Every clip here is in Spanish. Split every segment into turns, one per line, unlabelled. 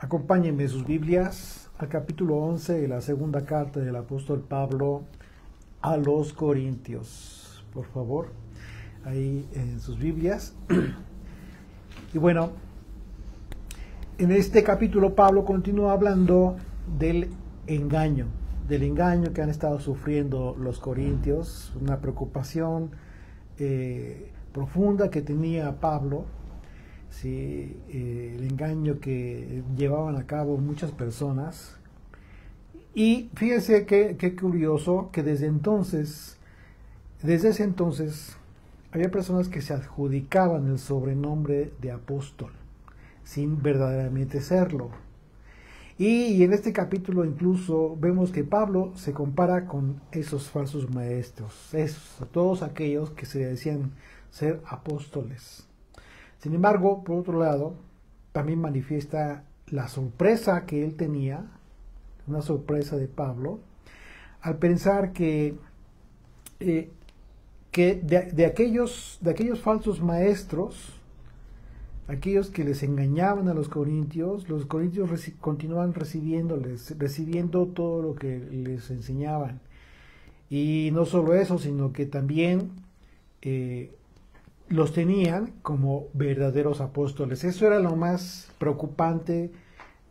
Acompáñenme sus Biblias al capítulo 11 de la segunda carta del apóstol Pablo a los Corintios. Por favor, ahí en sus Biblias. Y bueno, en este capítulo Pablo continúa hablando del engaño que han estado sufriendo los corintios, una preocupación profunda que tenía Pablo. Sí, el engaño que llevaban a cabo muchas personas. Y fíjense qué curioso que desde ese entonces, había personas que se adjudicaban el sobrenombre de apóstol, sin verdaderamente serlo. Y en este capítulo incluso vemos que Pablo se compara con esos falsos maestros, todos aquellos que se decían ser apóstoles. Sin embargo, por otro lado, también manifiesta la sorpresa que él tenía, una sorpresa de Pablo, al pensar que de aquellos falsos maestros, aquellos que les engañaban a los corintios continuaban recibiendo todo lo que les enseñaban. Y no solo eso, sino que también los tenían como verdaderos apóstoles. Eso era lo más preocupante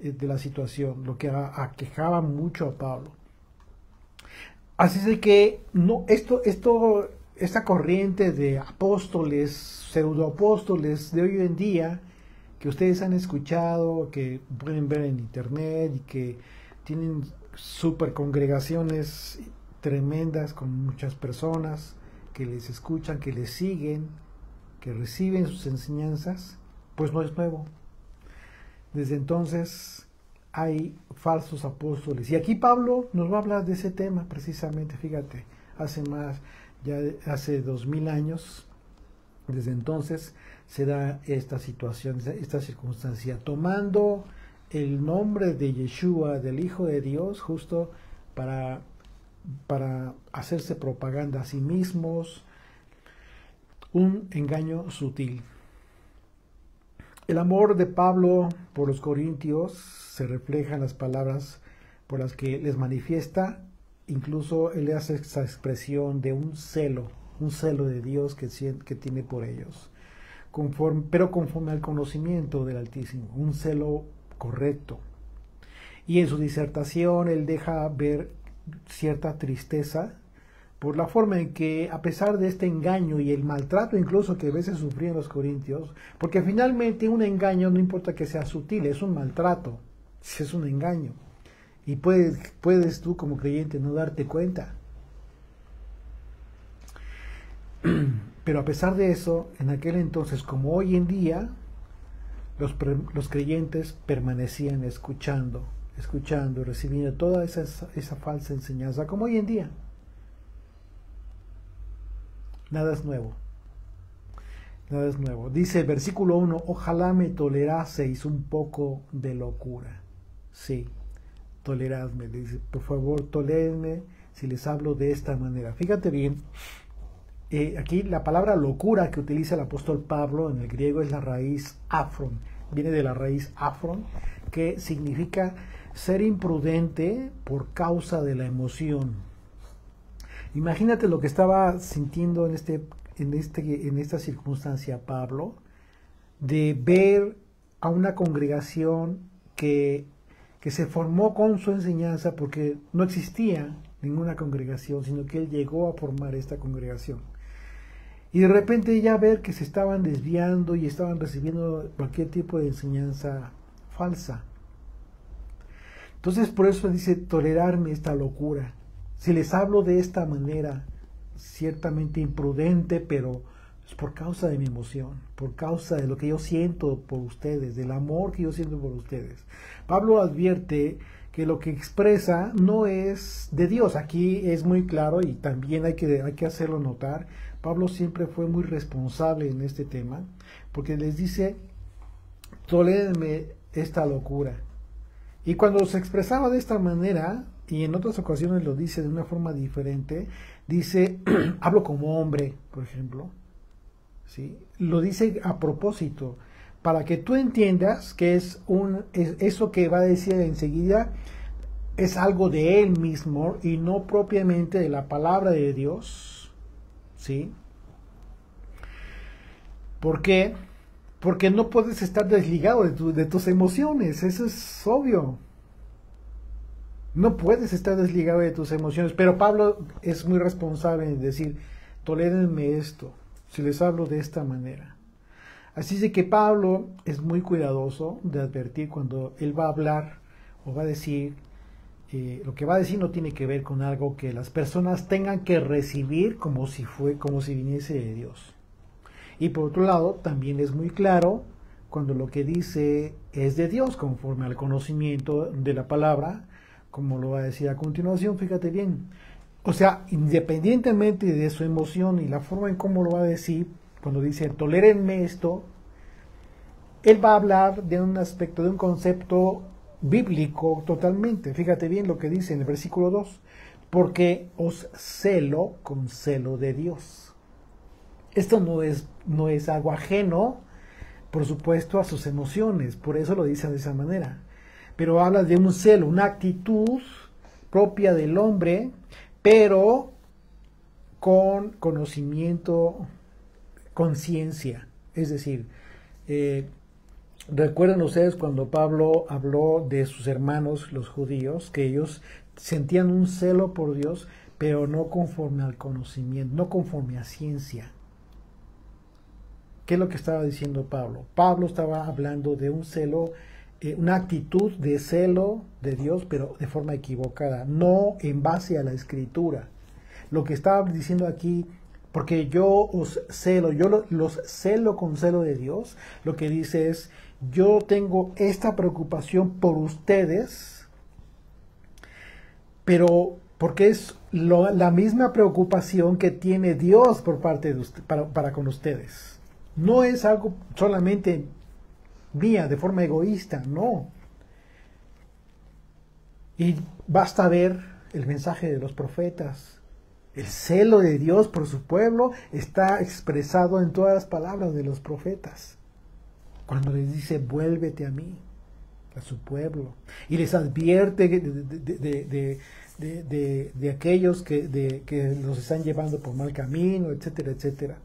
de la situación, lo que aquejaba mucho a Pablo. Así es de que esta corriente de apóstoles, pseudoapóstoles de hoy en día, que ustedes han escuchado, que pueden ver en internet y que tienen super congregaciones tremendas con muchas personas que les escuchan, que les siguen, que reciben sus enseñanzas, pues no es nuevo. Desde entonces hay falsos apóstoles. Y aquí Pablo nos va a hablar de ese tema precisamente, fíjate, hace 2000 años, desde entonces se da esta situación, esta circunstancia, tomando el nombre de Yeshua, del Hijo de Dios, justo para hacerse propaganda a sí mismos, un engaño sutil. El amor de Pablo por los corintios se refleja en las palabras por las que les manifiesta. Incluso él hace esa expresión de un celo de Dios que tiene por ellos, pero conforme al conocimiento del Altísimo, un celo correcto. Y en su disertación él deja ver cierta tristeza por la forma en que, a pesar de este engaño y el maltrato incluso que a veces sufrían los corintios, porque finalmente un engaño, no importa que sea sutil, es un maltrato, es un engaño. Y puedes tú como creyente no darte cuenta. Pero a pesar de eso, en aquel entonces, como hoy en día, los creyentes permanecían escuchando, recibiendo toda esa falsa enseñanza, como hoy en día. Nada es nuevo. Dice el versículo 1, ojalá me toleraseis un poco de locura. Sí, toleradme. Dice, por favor, tolérenme si les hablo de esta manera. Fíjate bien, aquí la palabra locura que utiliza el apóstol Pablo en el griego es la raíz afron. Viene de la raíz afron, que significa ser imprudente por causa de la emoción. Imagínate lo que estaba sintiendo en esta circunstancia Pablo, de ver a una congregación que se formó con su enseñanza, porque no existía ninguna congregación, sino que él llegó a formar esta congregación. Y de repente ya ver que se estaban desviando y estaban recibiendo cualquier tipo de enseñanza falsa. Entonces por eso dice, tolerarme esta locura. Si les hablo de esta manera, ciertamente imprudente, pero es por causa de mi emoción, por causa de lo que yo siento por ustedes, del amor que yo siento por ustedes. Pablo advierte que lo que expresa no es de Dios. Aquí es muy claro y también hay que hacerlo notar. Pablo siempre fue muy responsable en este tema, porque les dice, tolérenme esta locura. Y cuando se expresaba de esta manera, y en otras ocasiones lo dice de una forma diferente, dice, hablo como hombre, por ejemplo, ¿sí? Lo dice a propósito, para que tú entiendas que eso que va a decir enseguida es algo de él mismo y no propiamente de la palabra de Dios, ¿sí? ¿Por qué? Porque no puedes estar desligado de tus emociones, eso es obvio. No puedes estar desligado de tus emociones, pero Pablo es muy responsable en decir, tolérenme esto, si les hablo de esta manera. Así es de que Pablo es muy cuidadoso de advertir cuando él va a hablar o va a decir, lo que va a decir no tiene que ver con algo que las personas tengan que recibir como si viniese de Dios. Y por otro lado, también es muy claro cuando lo que dice es de Dios, conforme al conocimiento de la palabra, como lo va a decir a continuación, fíjate bien. O sea, independientemente de su emoción y la forma en cómo lo va a decir, cuando dice, tolérenme esto, él va a hablar de un aspecto, de un concepto bíblico totalmente. Fíjate bien lo que dice en el versículo 2, porque os celo con celo de Dios. Esto no es algo ajeno, por supuesto, a sus emociones, por eso lo dice de esa manera. Pero habla de un celo, una actitud propia del hombre, pero con conocimiento, conciencia. Es decir, recuerden ustedes cuando Pablo habló de sus hermanos, los judíos, que ellos sentían un celo por Dios, pero no conforme al conocimiento, no conforme a ciencia. ¿Qué es lo que estaba diciendo Pablo? Pablo estaba hablando de un celo, una actitud de celo de Dios, pero de forma equivocada, no en base a la Escritura. Lo que estaba diciendo aquí, porque yo os celo, yo los celo con celo de Dios, lo que dice es, yo tengo esta preocupación por ustedes, pero porque es la misma preocupación que tiene Dios por parte de para con ustedes. No es algo solamente mía, de forma egoísta, no. Y basta ver el mensaje de los profetas. El celo de Dios por su pueblo está expresado en todas las palabras de los profetas. Cuando les dice, vuélvete a mí, a su pueblo. Y les advierte de aquellos que los están llevando por mal camino, etcétera, etcétera.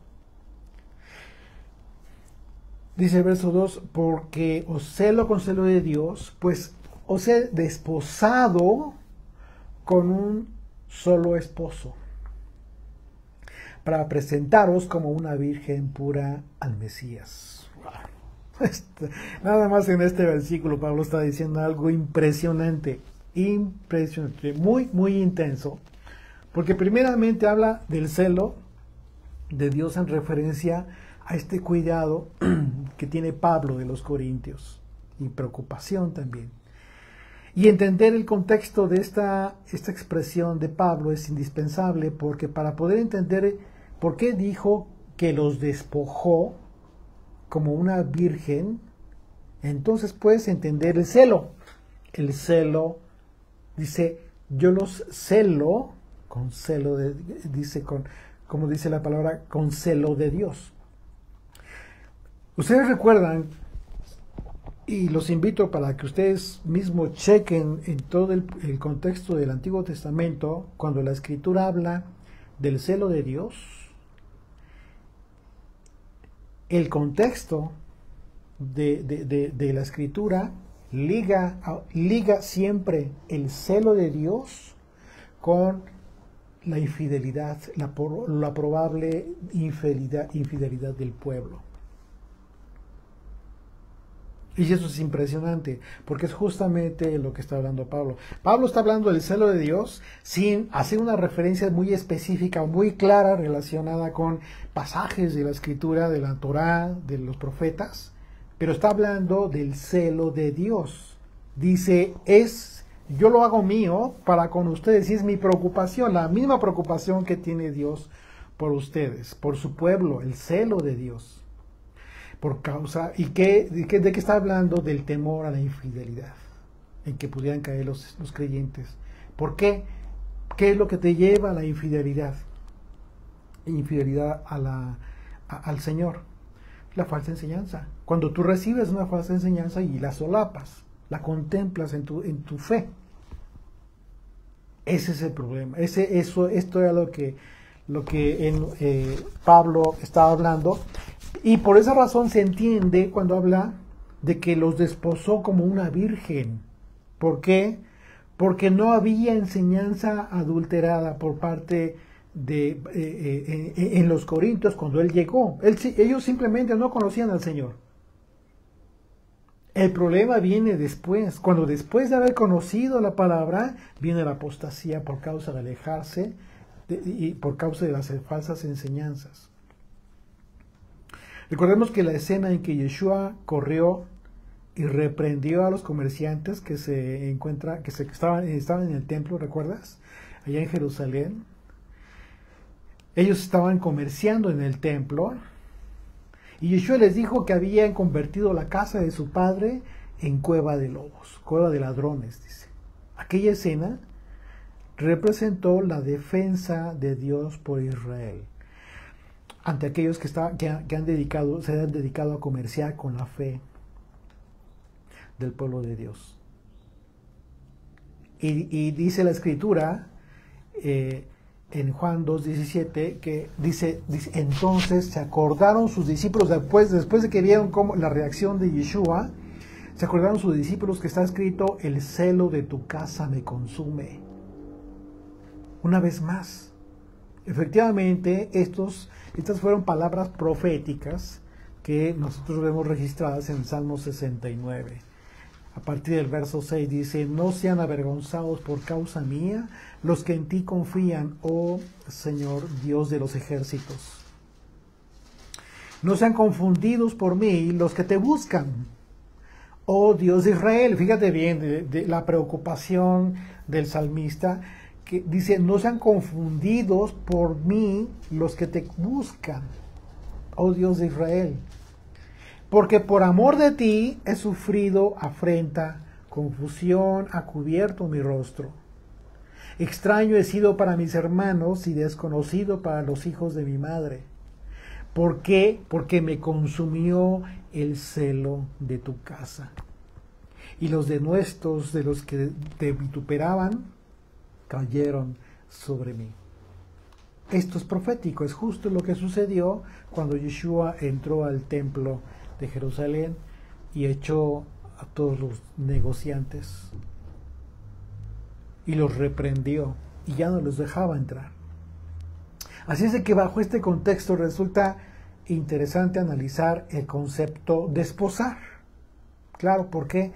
Dice el verso 2, porque os celo con celo de Dios, pues os he desposado con un solo esposo, para presentaros como una virgen pura al Mesías. Wow. Nada más en este versículo Pablo está diciendo algo impresionante, muy, muy intenso, porque primeramente habla del celo de Dios en referencia a este cuidado que tiene Pablo de los corintios y preocupación también. Y entender el contexto de esta expresión de Pablo es indispensable, porque para poder entender por qué dijo que los despojó como una virgen, entonces puedes entender el celo. El celo, dice, yo los celo, con celo, como dice la palabra, con celo de Dios. Ustedes recuerdan, y los invito para que ustedes mismos chequen en todo el contexto del Antiguo Testamento, cuando la Escritura habla del celo de Dios, el contexto de la Escritura liga siempre el celo de Dios con la infidelidad, la probable infidelidad del pueblo. Y eso es impresionante, porque es justamente lo que está hablando Pablo. Pablo está hablando del celo de Dios sin hacer una referencia muy específica, muy clara, relacionada con pasajes de la Escritura, de la Torá, de los profetas, pero está hablando del celo de Dios. Dice, yo lo hago mío para con ustedes, y es mi preocupación, la misma preocupación que tiene Dios por ustedes, por su pueblo, el celo de Dios. Por causa, ¿de qué está hablando? Del temor a la infidelidad, en que pudieran caer los creyentes. ¿Por qué? ¿Qué es lo que te lleva a la infidelidad? Infidelidad al Señor. La falsa enseñanza. Cuando tú recibes una falsa enseñanza y la solapas, la contemplas en tu fe. Ese es el problema. Esto era lo que Pablo estaba hablando. Y por esa razón se entiende cuando habla de que los desposó como una virgen. ¿Por qué? Porque no había enseñanza adulterada por parte de en los Corintios cuando él llegó. Ellos simplemente no conocían al Señor. El problema viene después, cuando después de haber conocido la palabra, viene la apostasía por causa de alejarse y por causa de las falsas enseñanzas. Recordemos que la escena en que Yeshua corrió y reprendió a los comerciantes que estaban en el templo, ¿recuerdas? Allá en Jerusalén. Ellos estaban comerciando en el templo. Y Yeshua les dijo que habían convertido la casa de su padre en cueva de lobos, cueva de ladrones, dice. Aquella escena representó la defensa de Dios por Israel ante aquellos que se han dedicado a comerciar con la fe del pueblo de Dios. Y dice la Escritura en Juan 2:17 que dice, entonces se acordaron sus discípulos después de que vieron la reacción de Yeshua, se acordaron sus discípulos que está escrito, el celo de tu casa me consume. Una vez más, efectivamente estas fueron palabras proféticas que nosotros vemos registradas en el Salmo 69. A partir del verso 6 dice, no sean avergonzados por causa mía los que en ti confían, oh Señor Dios de los ejércitos. No sean confundidos por mí los que te buscan, oh Dios de Israel. Fíjate bien de la preocupación del salmista, que dice, no sean confundidos por mí los que te buscan, oh Dios de Israel. Porque por amor de ti he sufrido afrenta, confusión ha cubierto mi rostro. Extraño he sido para mis hermanos y desconocido para los hijos de mi madre. ¿Por qué? Porque me consumió el celo de tu casa. Y los denuestos de los que te vituperaban cayeron sobre mí. Esto es profético, es justo lo que sucedió cuando Yeshua entró al templo de Jerusalén y echó a todos los negociantes y los reprendió y ya no los dejaba entrar. Así es de que bajo este contexto resulta interesante analizar el concepto de esposar. Claro, ¿por qué?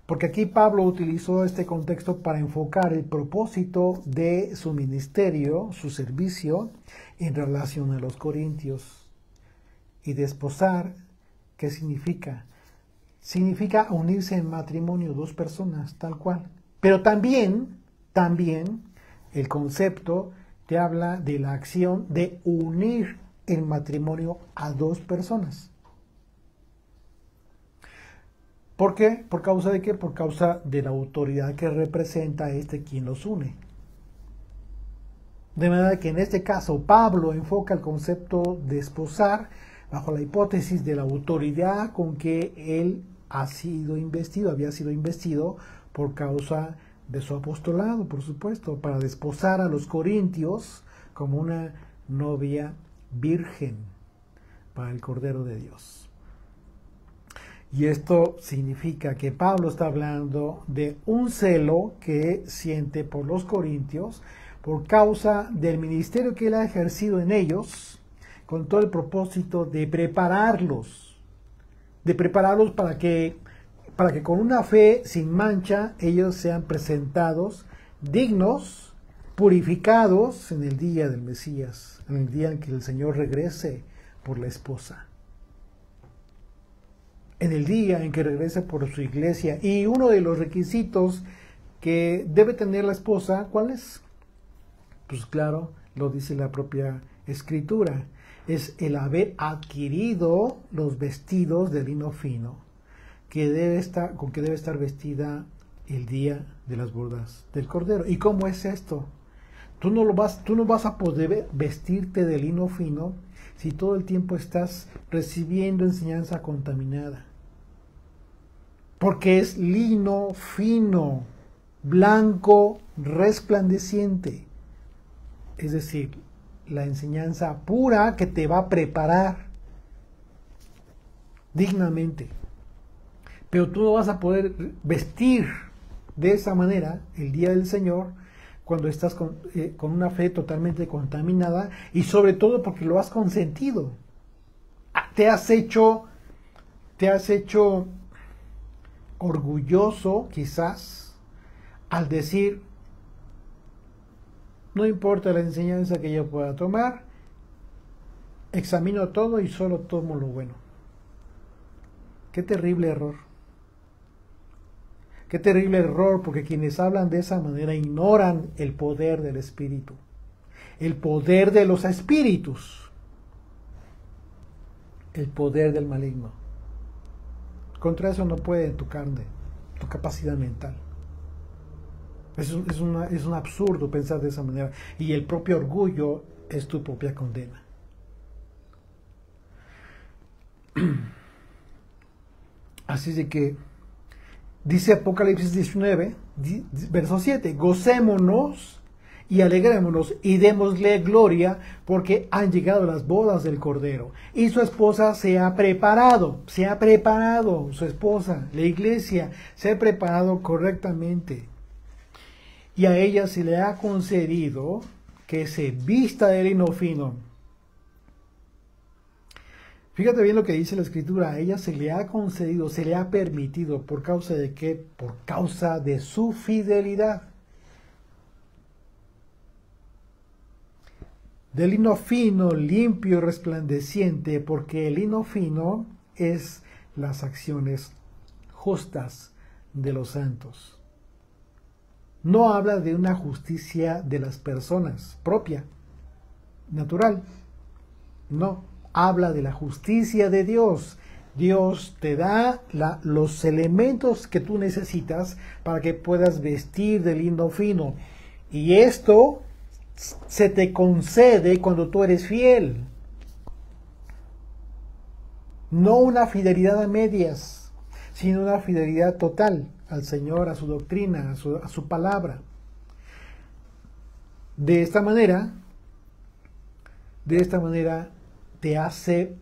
Porque aquí Pablo utilizó este contexto para enfocar el propósito de su ministerio, su servicio, en relación a los corintios. Y desposar, ¿qué significa? Significa unirse en matrimonio dos personas, tal cual. Pero también el concepto te habla de la acción de unir el matrimonio a dos personas. ¿Por qué? ¿Por causa de qué? Por causa de la autoridad que representa quien los une. De manera que en este caso Pablo enfoca el concepto de esposar bajo la hipótesis de la autoridad con que él había sido investido por causa de su apostolado, por supuesto, para desposar a los corintios como una novia virgen para el Cordero de Dios. Y esto significa que Pablo está hablando de un celo que siente por los corintios por causa del ministerio que él ha ejercido en ellos, con todo el propósito de prepararlos para que con una fe sin mancha ellos sean presentados dignos, purificados en el día del Mesías, en el día en que el Señor regrese por la esposa. En el día en que regrese por su iglesia. Y uno de los requisitos que debe tener la esposa, ¿cuál es? Pues claro, lo dice la propia Escritura. Es el haber adquirido los vestidos de lino fino, con que debe estar vestida el día de las bodas del Cordero. ¿Y cómo es esto? Tú no vas a poder vestirte de lino fino si todo el tiempo estás recibiendo enseñanza contaminada? Porque es lino fino, blanco, resplandeciente. Es decir, la enseñanza pura que te va a preparar dignamente. Pero tú no vas a poder vestir de esa manera el día del Señor cuando estás con una fe totalmente contaminada, y sobre todo porque lo has consentido. Te has hecho orgulloso, quizás, al decir: no importa la enseñanza que yo pueda tomar, examino todo y solo tomo lo bueno. Qué terrible error. Qué terrible error, porque quienes hablan de esa manera ignoran el poder del Espíritu, el poder de los espíritus, el poder del maligno. Contra eso no puede tu carne, tu capacidad mental. Es un absurdo pensar de esa manera. Y el propio orgullo es tu propia condena. Así de que dice Apocalipsis 19, verso 7, gocémonos y alegrémonos y démosle gloria, porque han llegado las bodas del Cordero y su esposa se ha preparado, su esposa, la iglesia, se ha preparado correctamente. Y a ella se le ha concedido que se vista de lino fino. Fíjate bien lo que dice la Escritura: a ella se le ha concedido, se le ha permitido. ¿Por causa de qué? Por causa de su fidelidad. De lino fino, limpio y resplandeciente, porque el lino fino es las acciones justas de los santos. No habla de una justicia de las personas propia, natural. No, habla de la justicia de Dios. Dios te da los elementos que tú necesitas para que puedas vestir de lino fino. Y esto se te concede cuando tú eres fiel. No una fidelidad a medias, sino una fidelidad total al Señor, a su doctrina, a su palabra. De esta manera te hace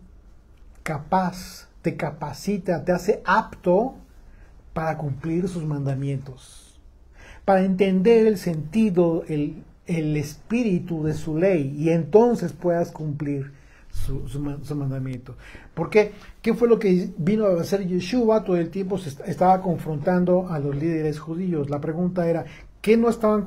capaz, te capacita, te hace apto para cumplir sus mandamientos, para entender el sentido, el espíritu de su ley, y entonces puedas cumplir su mandamiento. Porque, ¿qué fue lo que vino a hacer Yeshua? Todo el tiempo estaba confrontando a los líderes judíos. La pregunta era, ¿qué no estaban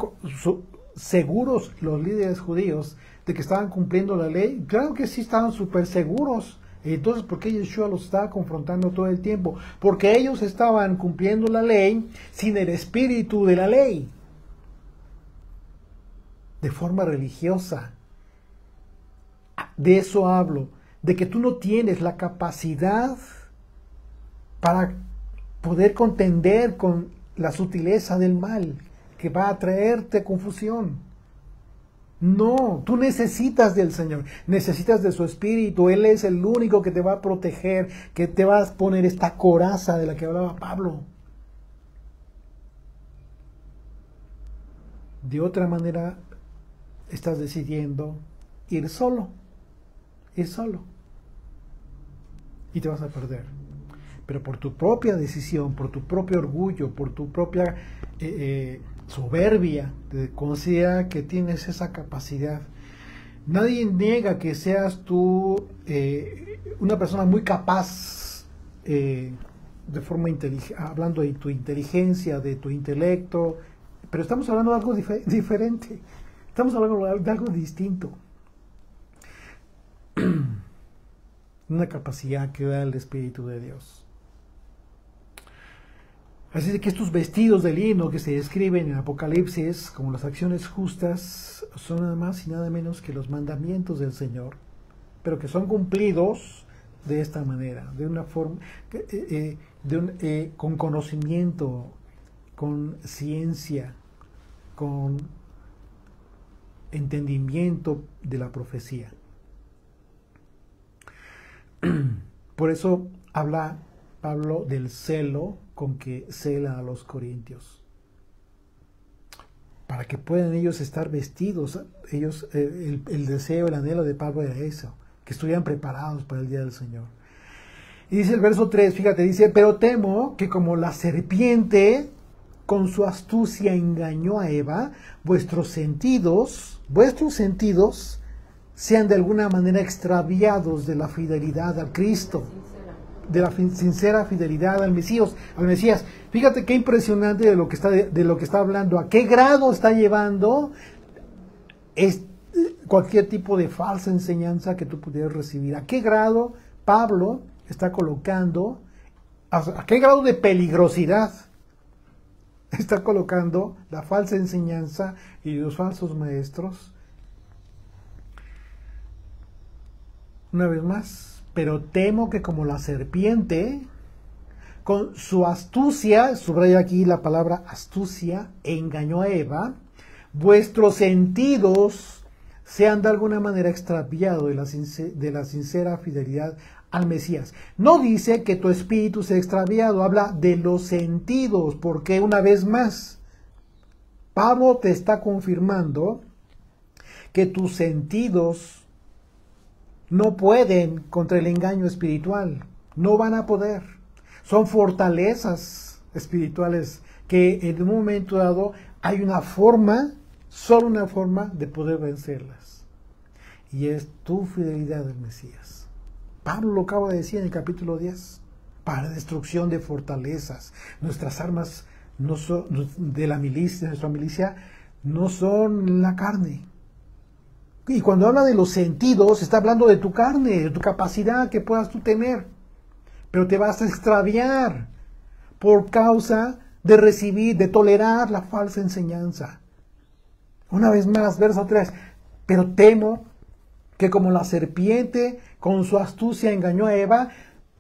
seguros los líderes judíos de que estaban cumpliendo la ley? Claro que sí, estaban súper seguros. Entonces, ¿por qué Yeshua los estaba confrontando todo el tiempo? Porque ellos estaban cumpliendo la ley sin el espíritu de la ley, de forma religiosa. De eso hablo, de que tú no tienes la capacidad para poder contender con la sutileza del mal que va a traerte confusión. No, tú necesitas del Señor, necesitas de su Espíritu. Él es el único que te va a proteger, que te va a poner esta coraza de la que hablaba Pablo. De otra manera, estás decidiendo ir solo. Y te vas a perder. Pero por tu propia decisión, por tu propio orgullo, por tu propia soberbia, te considera que tienes esa capacidad. Nadie niega que seas tú una persona muy capaz, de forma hablando de tu inteligencia, de tu intelecto, pero estamos hablando de algo diferente. Estamos hablando de algo distinto. Una capacidad que da el Espíritu de Dios. Así de que estos vestidos de lino que se describen en Apocalipsis como las acciones justas son nada más y nada menos que los mandamientos del Señor, pero que son cumplidos de esta manera, de una forma, con conocimiento, con ciencia, con entendimiento de la profecía. Por eso habla Pablo del celo con que cela a los corintios, para que puedan ellos estar vestidos. Ellos, el deseo, el anhelo de Pablo era eso, que estuvieran preparados para el día del Señor. Y dice el verso 3, fíjate, dice, pero temo que como la serpiente con su astucia engañó a Eva, vuestros sentidos sean de alguna manera extraviados de la fidelidad al Cristo, de la sincera fidelidad al Mesías. Fíjate qué impresionante de lo que está hablando, a qué grado está llevando cualquier tipo de falsa enseñanza que tú pudieras recibir, a qué grado Pablo está colocando, a qué grado de peligrosidad está colocando la falsa enseñanza y los falsos maestros. Una vez más, pero temo que como la serpiente, con su astucia, subraya aquí la palabra astucia, engañó a Eva, vuestros sentidos sean de alguna manera extraviados de la sincera fidelidad al Mesías. No dice que tu espíritu sea extraviado, habla de los sentidos, porque una vez más, Pablo te está confirmando que tus sentidos no pueden contra el engaño espiritual, no van a poder. Son fortalezas espirituales que en un momento dado hay una forma, solo una forma de poder vencerlas. Y es tu fidelidad al Mesías. Pablo lo acaba de decir en el capítulo 10, para destrucción de fortalezas. Nuestras armas no son, de la milicia, nuestra milicia, no son la carne. Y cuando habla de los sentidos, está hablando de tu carne, de tu capacidad que puedas tú tener. Pero te vas a extraviar por causa de recibir, de tolerar la falsa enseñanza. Una vez más, verso 3. Pero temo que como la serpiente con su astucia engañó a Eva,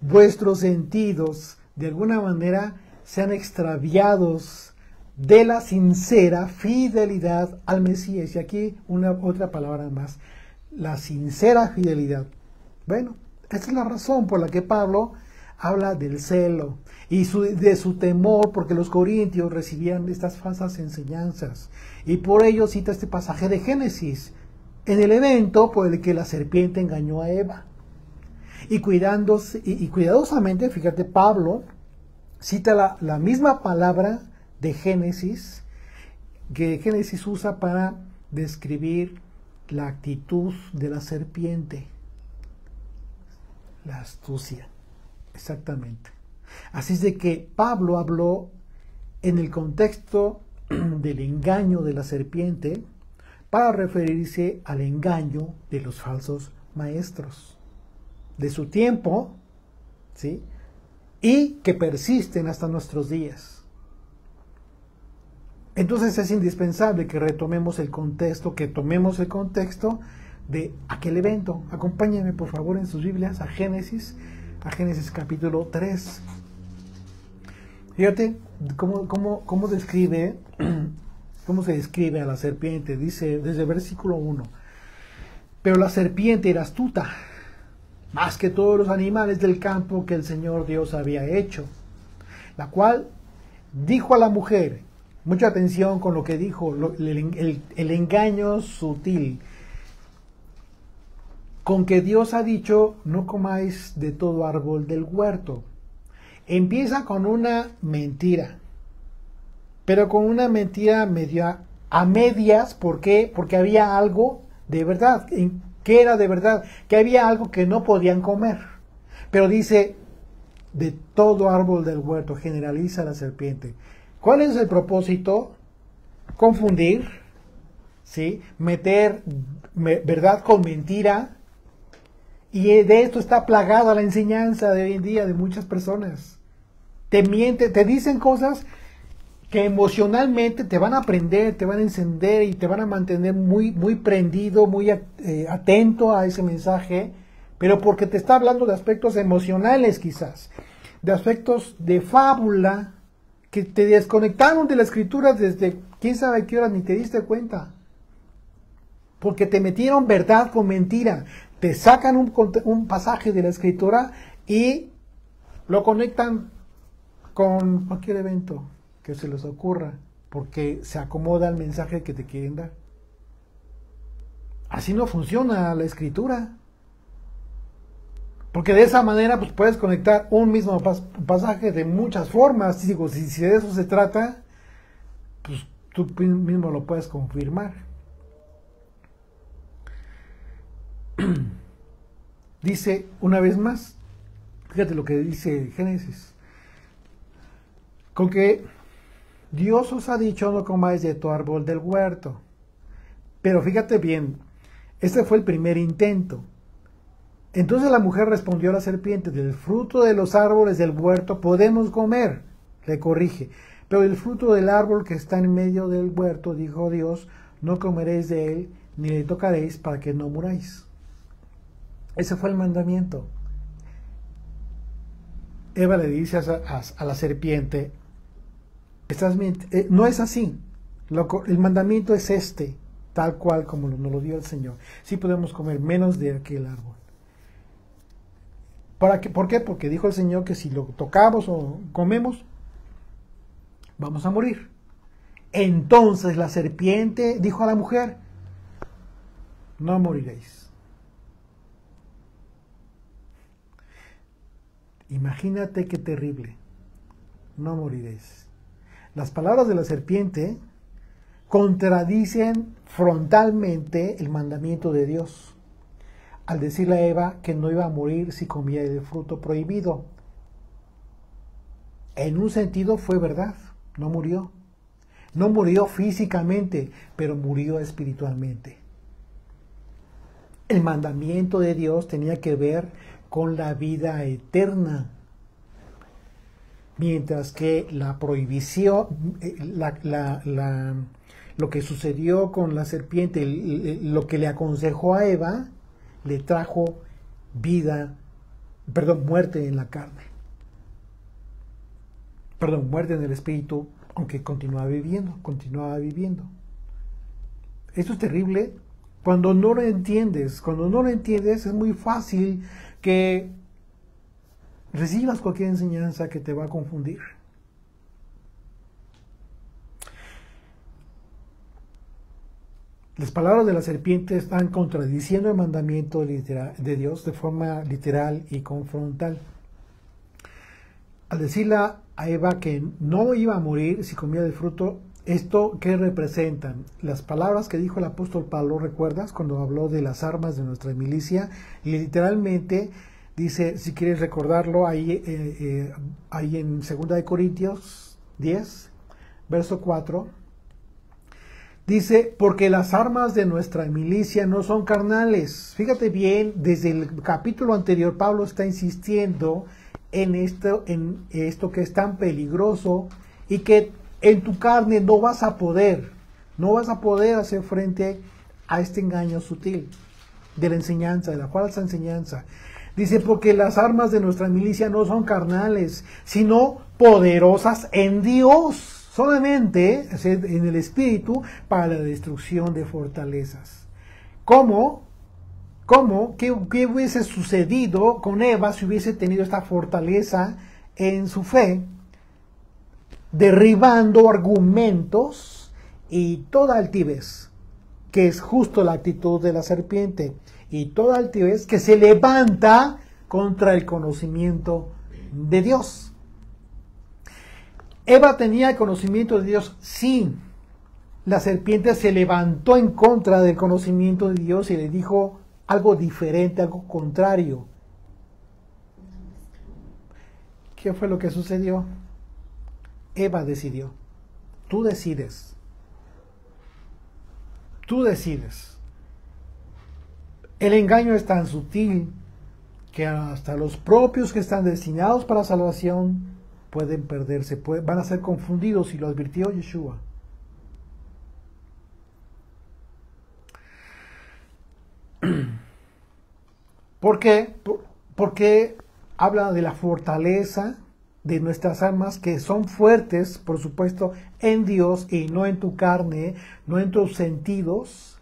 vuestros sentidos de alguna manera sean extraviados de la sincera fidelidad al Mesías. Y aquí otra palabra más, la sincera fidelidad. Bueno, esta es la razón por la que Pablo habla del celo y de su temor, porque los corintios recibían estas falsas enseñanzas. Y por ello cita este pasaje de Génesis, en el evento por el que la serpiente engañó a Eva. Y cuidadosamente, fíjate, Pablo cita la misma palabra de Génesis, que Génesis usa para describir la actitud de la serpiente. La astucia, exactamente. Así es de que Pablo habló en el contexto del engaño de la serpiente para referirse al engaño de los falsos maestros de su tiempo, ¿sí? Y que persisten hasta nuestros días. Entonces es indispensable que retomemos el contexto, de aquel evento. Acompáñenme por favor en sus Biblias a Génesis capítulo 3. Fíjate cómo se describe a la serpiente. Dice desde el versículo 1: pero la serpiente era astuta, más que todos los animales del campo que el Señor Dios había hecho, la cual dijo a la mujer, mucha atención con lo que dijo, el engaño sutil, con que Dios ha dicho, no comáis de todo árbol del huerto. Empieza con una mentira, pero con una mentira media a medias. ¿Por qué? Porque había algo de verdad. ¿Qué era de verdad? Que había algo que no podían comer. Pero dice, de todo árbol del huerto, generaliza la serpiente. ¿Cuál es el propósito? Confundir, ¿sí? Meter verdad con mentira. Y de esto está plagada la enseñanza de hoy en día de muchas personas. Te mienten, te dicen cosas que emocionalmente te van a prender, te van a encender y te van a mantener muy, muy prendido, muy atento a ese mensaje, pero porque te está hablando de aspectos emocionales quizás, de aspectos de fábula, que te desconectaron de la escritura desde quién sabe qué hora ni te diste cuenta. Porque te metieron verdad con mentira. te sacan un pasaje de la Escritura y lo conectan con cualquier evento que se les ocurra, porque se acomoda al mensaje que te quieren dar. Así no funciona la Escritura. Porque de esa manera pues, puedes conectar un mismo pasaje de muchas formas. Digo, si de eso se trata, pues tú mismo lo puedes confirmar. Dice una vez más, fíjate lo que dice Génesis, con que Dios os ha dicho no comáis de tu árbol del huerto. Pero fíjate bien, este fue el primer intento. Entonces la mujer respondió a la serpiente, del fruto de los árboles del huerto podemos comer, le corrige, pero del fruto del árbol que está en medio del huerto, dijo Dios, no comeréis de él, ni le tocaréis para que no muráis. Ese fue el mandamiento. Eva le dice a la serpiente, no es así, el mandamiento es este, tal cual como nos lo dio el Señor. Sí podemos comer menos de aquel árbol. ¿Por qué? Porque dijo el Señor que si lo tocamos o comemos, vamos a morir. Entonces la serpiente dijo a la mujer, no moriréis. Imagínate qué terrible, no moriréis. Las palabras de la serpiente contradicen frontalmente el mandamiento de Dios, al decirle a Eva que no iba a morir si comía del fruto prohibido. En un sentido fue verdad, no murió. No murió físicamente, pero murió espiritualmente. El mandamiento de Dios tenía que ver con la vida eterna, mientras que la prohibición, lo que sucedió con la serpiente, lo que le aconsejó a Eva, le trajo muerte en la carne. Muerte en el espíritu, aunque continuaba viviendo. Esto es terrible. Cuando no lo entiendes, es muy fácil que recibas cualquier enseñanza que te va a confundir. Las palabras de la serpiente están contradiciendo el mandamiento de Dios de forma literal y confrontal. Al decirle a Eva que no iba a morir si comía del fruto, ¿esto qué representan? Las palabras que dijo el apóstol Pablo, ¿recuerdas? Cuando habló de las armas de nuestra milicia, y literalmente dice, si quieres recordarlo, ahí en 2 Corintios 10, verso 4, dice, porque las armas de nuestra milicia no son carnales. Fíjate bien, desde el capítulo anterior Pablo está insistiendo en esto que es tan peligroso y que en tu carne no vas a poder hacer frente a este engaño sutil de la enseñanza, de la falsa enseñanza. Dice, porque las armas de nuestra milicia no son carnales, sino poderosas en Dios. Solamente en el espíritu para la destrucción de fortalezas. ¿Cómo? ¿Qué hubiese sucedido con Eva si hubiese tenido esta fortaleza en su fe? Derribando argumentos y toda altivez, que es justo la actitud de la serpiente, y toda altivez que se levanta contra el conocimiento de Dios. Eva tenía el conocimiento de Dios, sí. La serpiente se levantó en contra del conocimiento de Dios y le dijo algo diferente, algo contrario. ¿Qué fue lo que sucedió? Eva decidió. Tú decides. Tú decides. El engaño es tan sutil que hasta los propios que están destinados para salvación pueden perderse, van a ser confundidos, y lo advirtió Yeshua. ¿Por qué? Porque habla de la fortaleza de nuestras armas, que son fuertes, por supuesto, en Dios y no en tu carne, no en tus sentidos.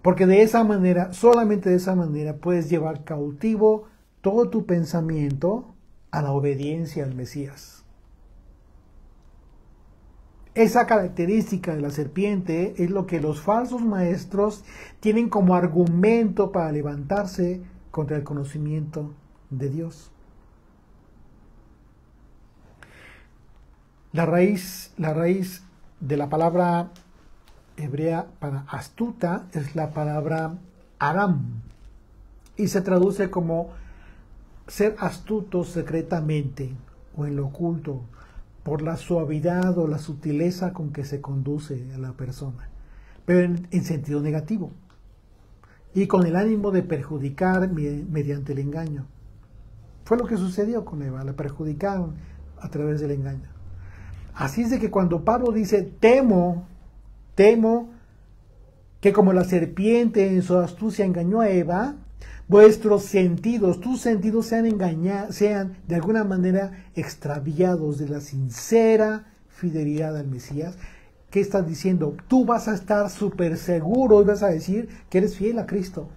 Porque de esa manera, solamente de esa manera, puedes llevar cautivo todo tu pensamiento a la obediencia al Mesías. Esa característica de la serpiente es lo que los falsos maestros tienen como argumento para levantarse contra el conocimiento de Dios. La raíz de la palabra hebrea para astuta es la palabra aram y se traduce como ser astuto secretamente o en lo oculto, por la suavidad o la sutileza con que se conduce a la persona, pero en sentido negativo y con el ánimo de perjudicar mediante el engaño. Fue lo que sucedió con Eva, la perjudicaron a través del engaño. Así es de que cuando Pablo dice, temo que como la serpiente en su astucia engañó a Eva, vuestros sentidos, tus sentidos sean de alguna manera extraviados de la sincera fidelidad al Mesías. ¿Qué estás diciendo? Tú vas a estar súper seguro y vas a decir que eres fiel a Cristo.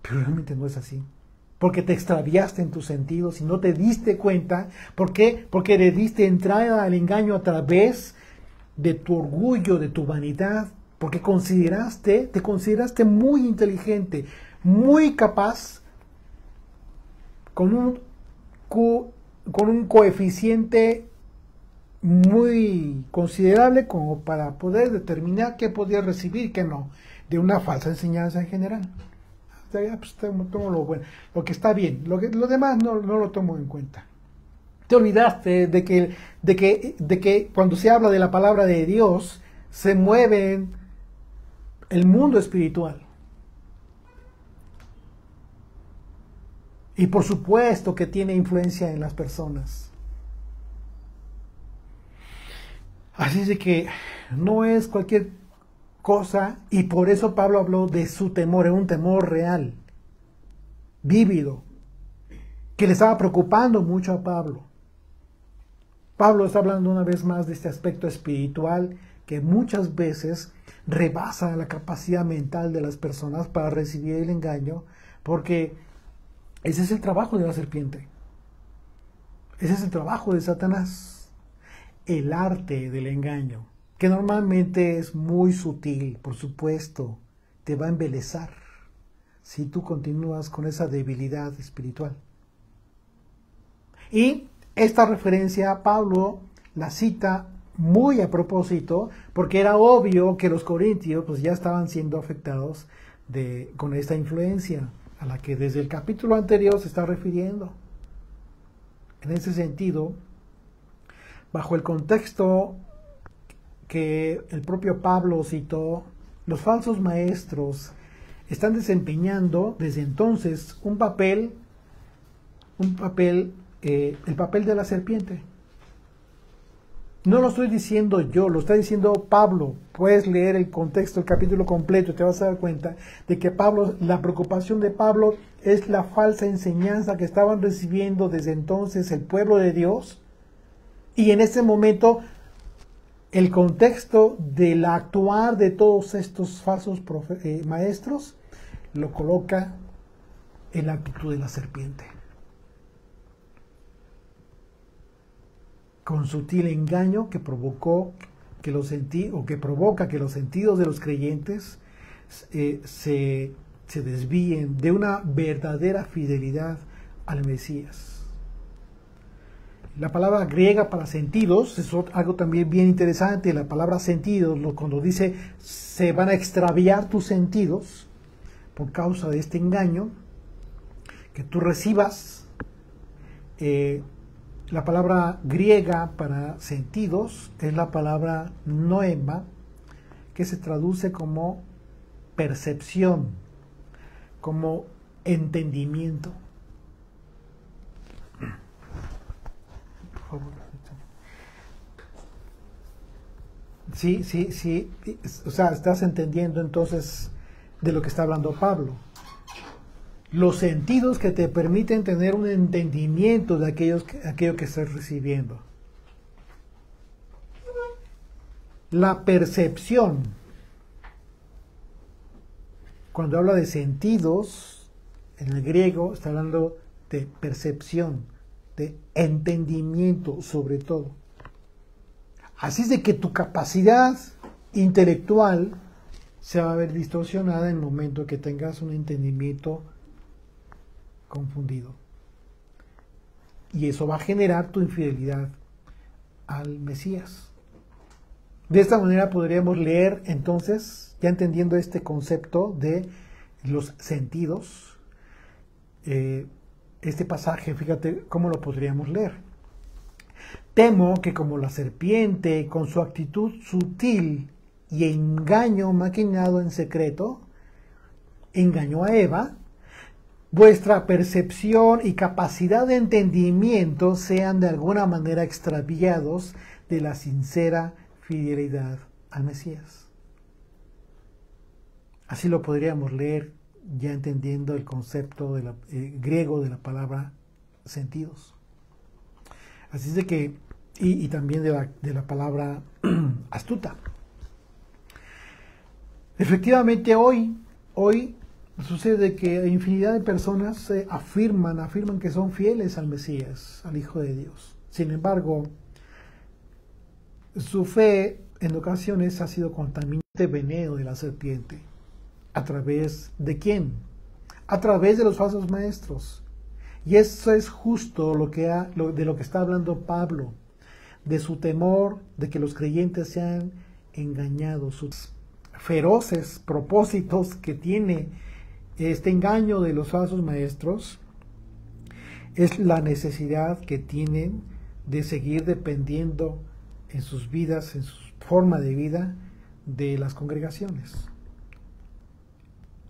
Pero realmente no es así. Porque te extraviaste en tus sentidos y no te diste cuenta. ¿Por qué? Porque le diste entrada al engaño a través de tu orgullo, de tu vanidad. Porque te consideraste muy inteligente, muy capaz, con un coeficiente muy considerable como para poder determinar qué podías recibir y qué no, de una falsa enseñanza en general. Pues tomo lo bueno, lo que está bien, lo demás no lo tomo en cuenta. Te olvidaste de que cuando se habla de la palabra de Dios, se mueven el mundo espiritual. Y por supuesto que tiene influencia en las personas. Así es de que no es cualquier cosa, y por eso Pablo habló de su temor, un temor real, vívido, que le estaba preocupando mucho a Pablo. Pablo está hablando una vez más de este aspecto espiritual que muchas veces rebasa la capacidad mental de las personas para recibir el engaño, porque ese es el trabajo de la serpiente. Ese es el trabajo de Satanás. El arte del engaño, que normalmente es muy sutil, por supuesto, te va a embelezar si tú continúas con esa debilidad espiritual. Y esta referencia Pablo la cita muy a propósito, porque era obvio que los corintios pues ya estaban siendo afectados con esta influencia a la que desde el capítulo anterior se está refiriendo. En ese sentido, bajo el contexto que el propio Pablo citó, los falsos maestros están desempeñando desde entonces el papel de la serpiente. No lo estoy diciendo yo, lo está diciendo Pablo. Puedes leer el contexto, el capítulo completo, y te vas a dar cuenta de que la preocupación de Pablo es la falsa enseñanza que estaban recibiendo desde entonces el pueblo de Dios. Y en ese momento, el contexto del actuar de todos estos falsos maestros lo coloca en la actitud de la serpiente. Con sutil engaño que provoca que los sentidos de los creyentes se desvíen de una verdadera fidelidad al Mesías. La palabra griega para sentidos es algo también bien interesante. La palabra sentidos, cuando dice se van a extraviar tus sentidos por causa de este engaño que tú recibas, la palabra griega para sentidos es la palabra noema, que se traduce como percepción, como entendimiento. Por favor. Sí. O sea, estás entendiendo entonces de lo que está hablando Pablo. Los sentidos que te permiten tener un entendimiento de aquello que estás recibiendo. La percepción Cuando habla de sentidos, en el griego está hablando de percepción, de entendimiento sobre todo. Así es de que tu capacidad intelectual se va a ver distorsionada en el momento que tengas un entendimiento confundido. Y eso va a generar tu infidelidad al Mesías. De esta manera podríamos leer entonces, ya entendiendo este concepto de los sentidos, este pasaje, fíjate cómo lo podríamos leer. Temo que como la serpiente, con su actitud sutil y engaño maquinado en secreto, engañó a Eva, vuestra percepción y capacidad de entendimiento sean de alguna manera extraviados de la sincera fidelidad al Mesías. Así lo podríamos leer ya entendiendo el concepto griego de la palabra sentidos. Así es de que, y también de la palabra astuta. Efectivamente hoy sucede que infinidad de personas afirman que son fieles al Mesías, al Hijo de Dios. Sin embargo, su fe en ocasiones ha sido contaminada de veneno de la serpiente. ¿A través de quién? A través de los falsos maestros. Y eso es justo de lo que está hablando Pablo, de su temor de que los creyentes sean engañados, sus feroces propósitos que tiene este engaño de los falsos maestros, es la necesidad que tienen de seguir dependiendo en sus vidas, en su forma de vida, de las congregaciones.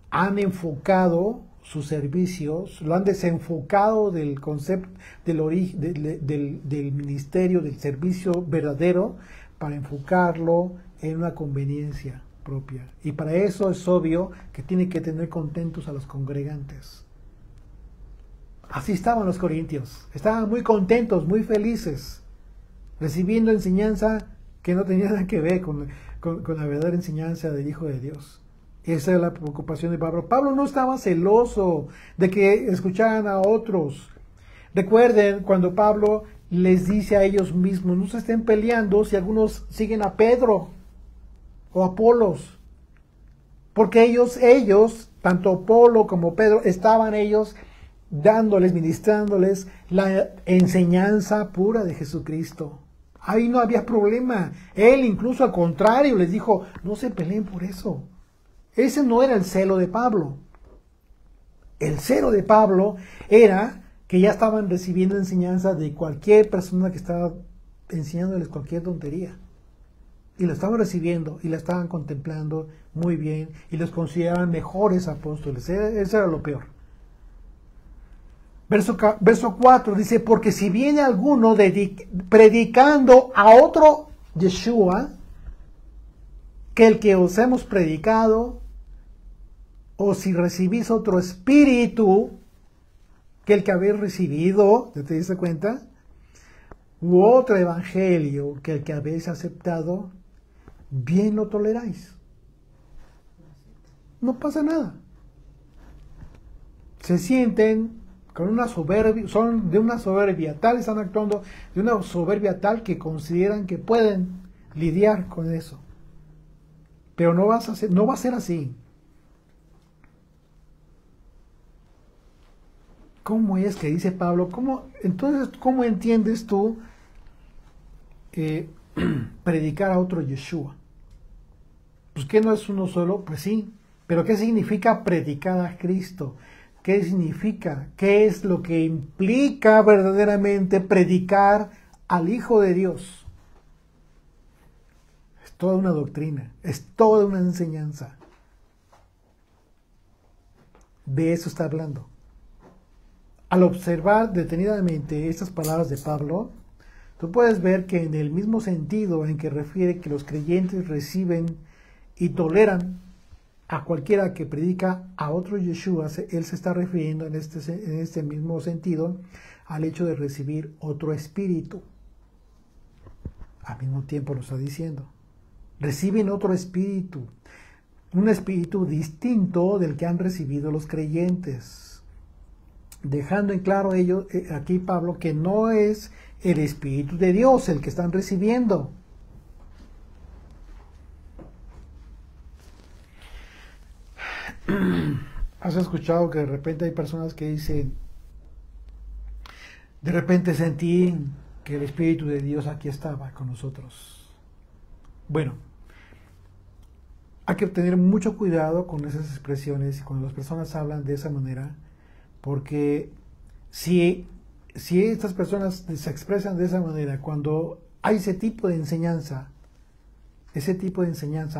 Han enfocado sus servicios, lo han desenfocado del concepto del ministerio, del servicio verdadero, para enfocarlo en una conveniencia propia. Y para eso es obvio que tiene que tener contentos a los congregantes. Así estaban los corintios, estaban muy contentos, muy felices, recibiendo enseñanza que no tenía nada que ver con la verdadera enseñanza del Hijo de Dios. Esa es la preocupación de Pablo. Pablo no estaba celoso de que escucharan a otros. Recuerden cuando Pablo les dice a ellos mismos, no se estén peleando si algunos siguen a Pedro o a Apolos. Porque ellos, tanto Apolo como Pedro, estaban ellos ministrándoles la enseñanza pura de Jesucristo. Ahí no había problema. Él incluso al contrario les dijo, no se peleen por eso. Ese no era el celo de Pablo. El celo de Pablo era que ya estaban recibiendo enseñanza de cualquier persona que estaba enseñándoles cualquier tontería. Y lo estaban recibiendo y la estaban contemplando muy bien y los consideraban mejores apóstoles. Eso era lo peor. Verso 4 dice, porque si viene alguno predicando a otro Yeshua que el que os hemos predicado, o si recibís otro espíritu que el que habéis recibido, ¿te diste cuenta? U otro evangelio que el que habéis aceptado, bien lo toleráis. No pasa nada. Se sienten con una soberbia, son de una soberbia tal, están actuando de una soberbia tal que consideran que pueden lidiar con eso. Pero no va a ser así. ¿Cómo es que dice Pablo? Entonces, ¿cómo entiendes tú predicar a otro Yeshua? Pues que no es uno solo, pues sí. Pero ¿qué significa predicar a Cristo? ¿Qué significa? ¿Qué es lo que implica verdaderamente predicar al Hijo de Dios? Es toda una doctrina, es toda una enseñanza. De eso está hablando. Al observar detenidamente estas palabras de Pablo, tú puedes ver que en el mismo sentido en que refiere que los creyentes reciben y toleran a cualquiera que predica a otro Yeshua, él se está refiriendo en este mismo sentido al hecho de recibir otro espíritu. Al mismo tiempo lo está diciendo. Reciben otro espíritu. un espíritu distinto del que han recibido los creyentes, dejando en claro aquí Pablo que no es el Espíritu de Dios el que están recibiendo. ¿Has escuchado que de repente hay personas que dicen, de repente sentí que el Espíritu de Dios aquí estaba con nosotros? Bueno, hay que tener mucho cuidado con esas expresiones y cuando las personas hablan de esa manera, porque si estas personas se expresan de esa manera, cuando hay ese tipo de enseñanza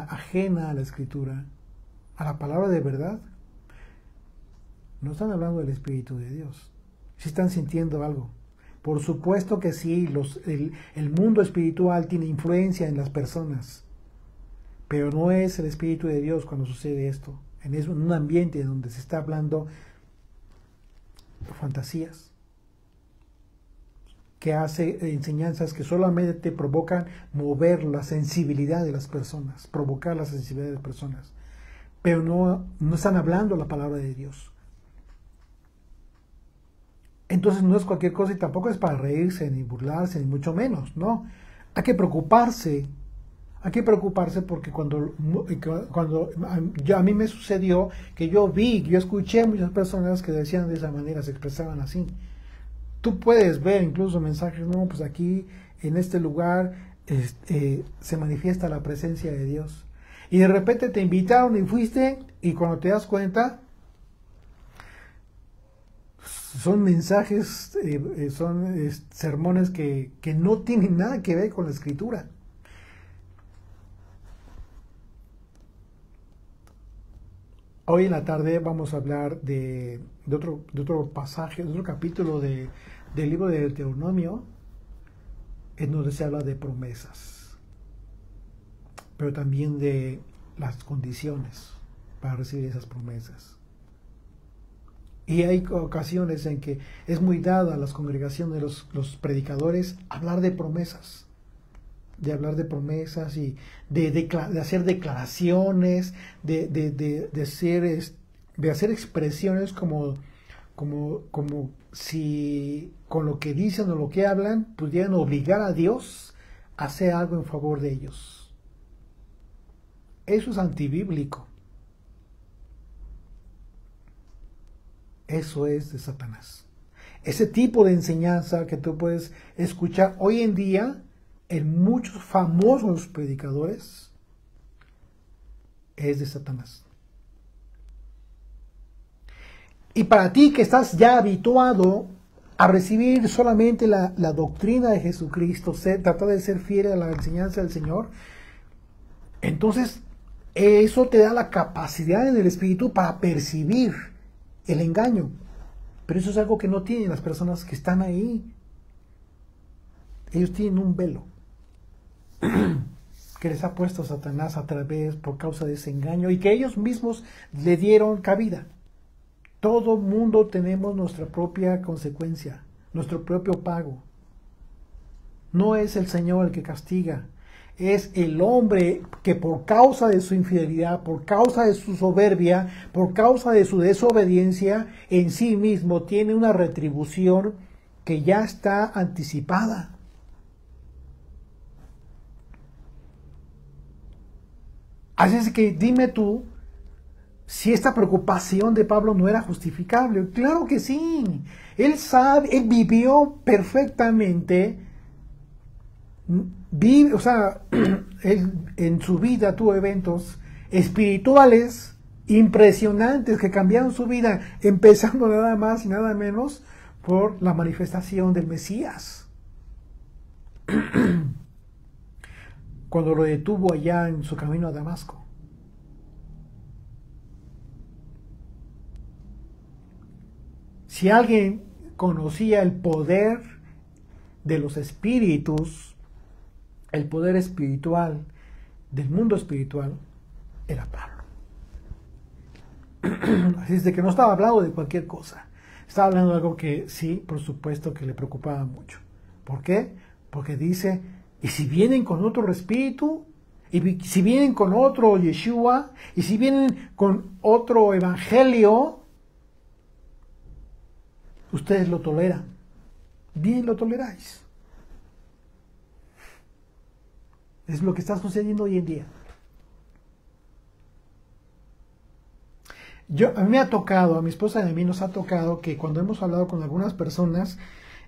ajena a la Escritura, a la palabra de verdad, no están hablando del Espíritu de Dios. Sí están sintiendo algo. Por supuesto que sí, el mundo espiritual tiene influencia en las personas, pero no es el Espíritu de Dios cuando sucede esto. En un ambiente donde se está hablando de fantasías, que hace enseñanzas que solamente te provocan mover la sensibilidad de las personas, provocar la sensibilidad de las personas, pero no están hablando la palabra de Dios. Entonces no es cualquier cosa y tampoco es para reírse, ni burlarse, ni mucho menos, ¿no? Hay que preocuparse porque cuando a mí me sucedió que yo escuché a muchas personas que decían de esa manera, se expresaban así. Tú puedes ver incluso mensajes, no, pues aquí en este lugar se manifiesta la presencia de Dios. Y de repente te invitaron y fuiste y cuando te das cuenta son mensajes, son sermones que no tienen nada que ver con la Escritura. Hoy en la tarde vamos a hablar de otro pasaje, de otro capítulo del libro de Deuteronomio, en donde se habla de promesas, pero también de las condiciones para recibir esas promesas. Y hay ocasiones en que es muy dado a las congregaciones de los predicadores hablar de promesas. De hablar de promesas y de hacer declaraciones, de hacer expresiones como si con lo que dicen o lo que hablan pudieran obligar a Dios a hacer algo en favor de ellos. Eso es antibíblico. Eso es de Satanás. Ese tipo de enseñanza que tú puedes escuchar hoy en día en muchos famosos predicadores es de Satanás. Y para ti que estás ya habituado a recibir solamente la doctrina de Jesucristo, tratar de ser fiel a la enseñanza del Señor, entonces eso te da la capacidad en el espíritu para percibir el engaño. Pero eso es algo que no tienen las personas que están ahí. Ellos tienen un velo que les ha puesto Satanás por causa de ese engaño y que ellos mismos le dieron cabida. Todo mundo tenemos nuestra propia consecuencia, nuestro propio pago. No es el Señor el que castiga, es el hombre que por causa de su infidelidad, por causa de su soberbia, por causa de su desobediencia, en sí mismo tiene una retribución que ya está anticipada. Así es que dime tú si esta preocupación de Pablo no era justificable. Claro que sí. Él vivió perfectamente. Él en su vida tuvo eventos espirituales impresionantes que cambiaron su vida, empezando nada más y nada menos por la manifestación del Mesías. Cuando lo detuvo allá en su camino a Damasco. Si alguien conocía el poder de los espíritus, el poder espiritual del mundo espiritual, era Pablo. Así es de que no estaba hablando de cualquier cosa. Estaba hablando de algo que sí, por supuesto, que le preocupaba mucho. ¿Por qué? Porque dice, y si vienen con otro espíritu, Y si vienen con otro Yeshua, y si vienen con otro evangelio, ustedes lo toleran. Bien lo toleráis. Es lo que está sucediendo hoy en día. A mí me ha tocado, a mi esposa y a mí nos ha tocado que cuando hemos hablado con algunas personas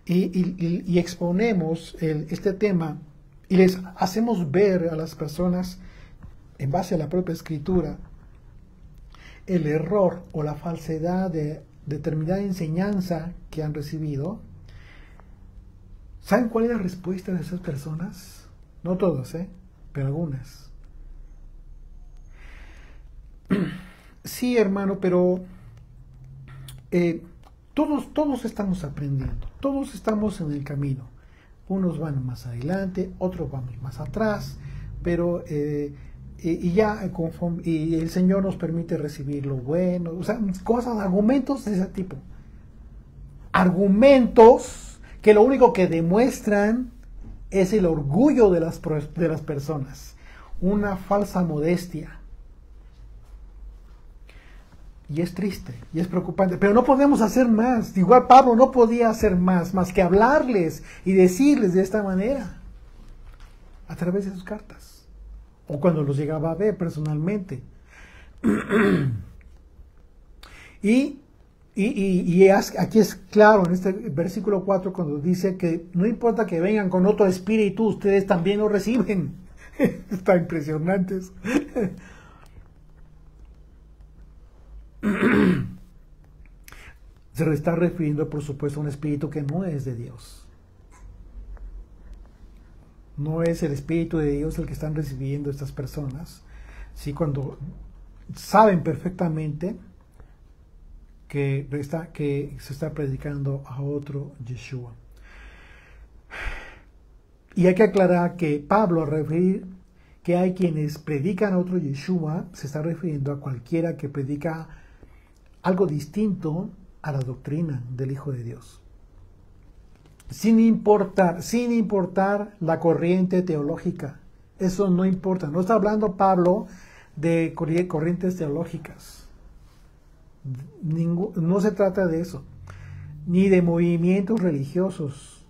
y exponemos este tema y les hacemos ver a las personas, en base a la propia escritura, el error o la falsedad de determinada enseñanza que han recibido, ¿saben cuál es la respuesta de esas personas? No todos, pero algunas. Sí, hermano, pero todos estamos aprendiendo, todos estamos en el camino. Unos van más adelante, otros vamos más atrás, pero y el Señor nos permite recibir lo bueno, o sea, cosas, argumentos de ese tipo. Argumentos que lo único que demuestran es el orgullo de las personas, una falsa modestia. Y es triste, y es preocupante, pero no podemos hacer más. Igual Pablo no podía hacer más que hablarles y decirles de esta manera, a través de sus cartas, o cuando los llegaba a ver personalmente. Y aquí es claro en este versículo 4 cuando dice que no importa que vengan con otro espíritu, ustedes también lo reciben. Está impresionante eso. Se está refiriendo, por supuesto, a un espíritu que no es de Dios. No es el espíritu de Dios el que están recibiendo estas personas. Sí, cuando saben perfectamente que se está predicando a otro Yeshua. Y hay que aclarar que Pablo, al referir que hay quienes predican a otro Yeshua, se está refiriendo a cualquiera que predica algo distinto a la doctrina del Hijo de Dios. Sin importar la corriente teológica. Eso no importa. No está hablando Pablo de corrientes teológicas. No se trata de eso. Ni de movimientos religiosos.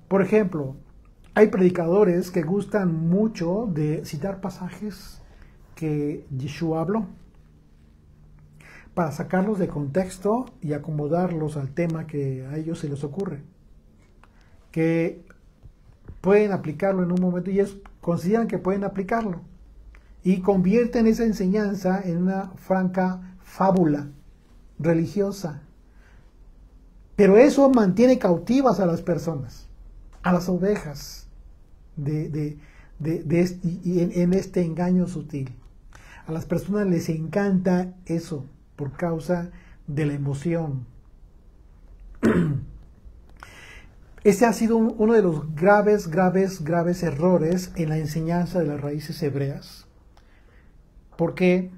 Por ejemplo, hay predicadores que gustan mucho de citar pasajes que Yeshua habló, para sacarlos de contexto y acomodarlos al tema que a ellos se les ocurre, que pueden aplicarlo en un momento y ellos consideran que pueden aplicarlo y convierten esa enseñanza en una franca fábula religiosa, pero eso mantiene cautivas a las personas, a las ovejas en este engaño sutil. A las personas les encanta eso por causa de la emoción. Ese ha sido uno de los graves errores en la enseñanza de las raíces hebreas. ¿Por qué?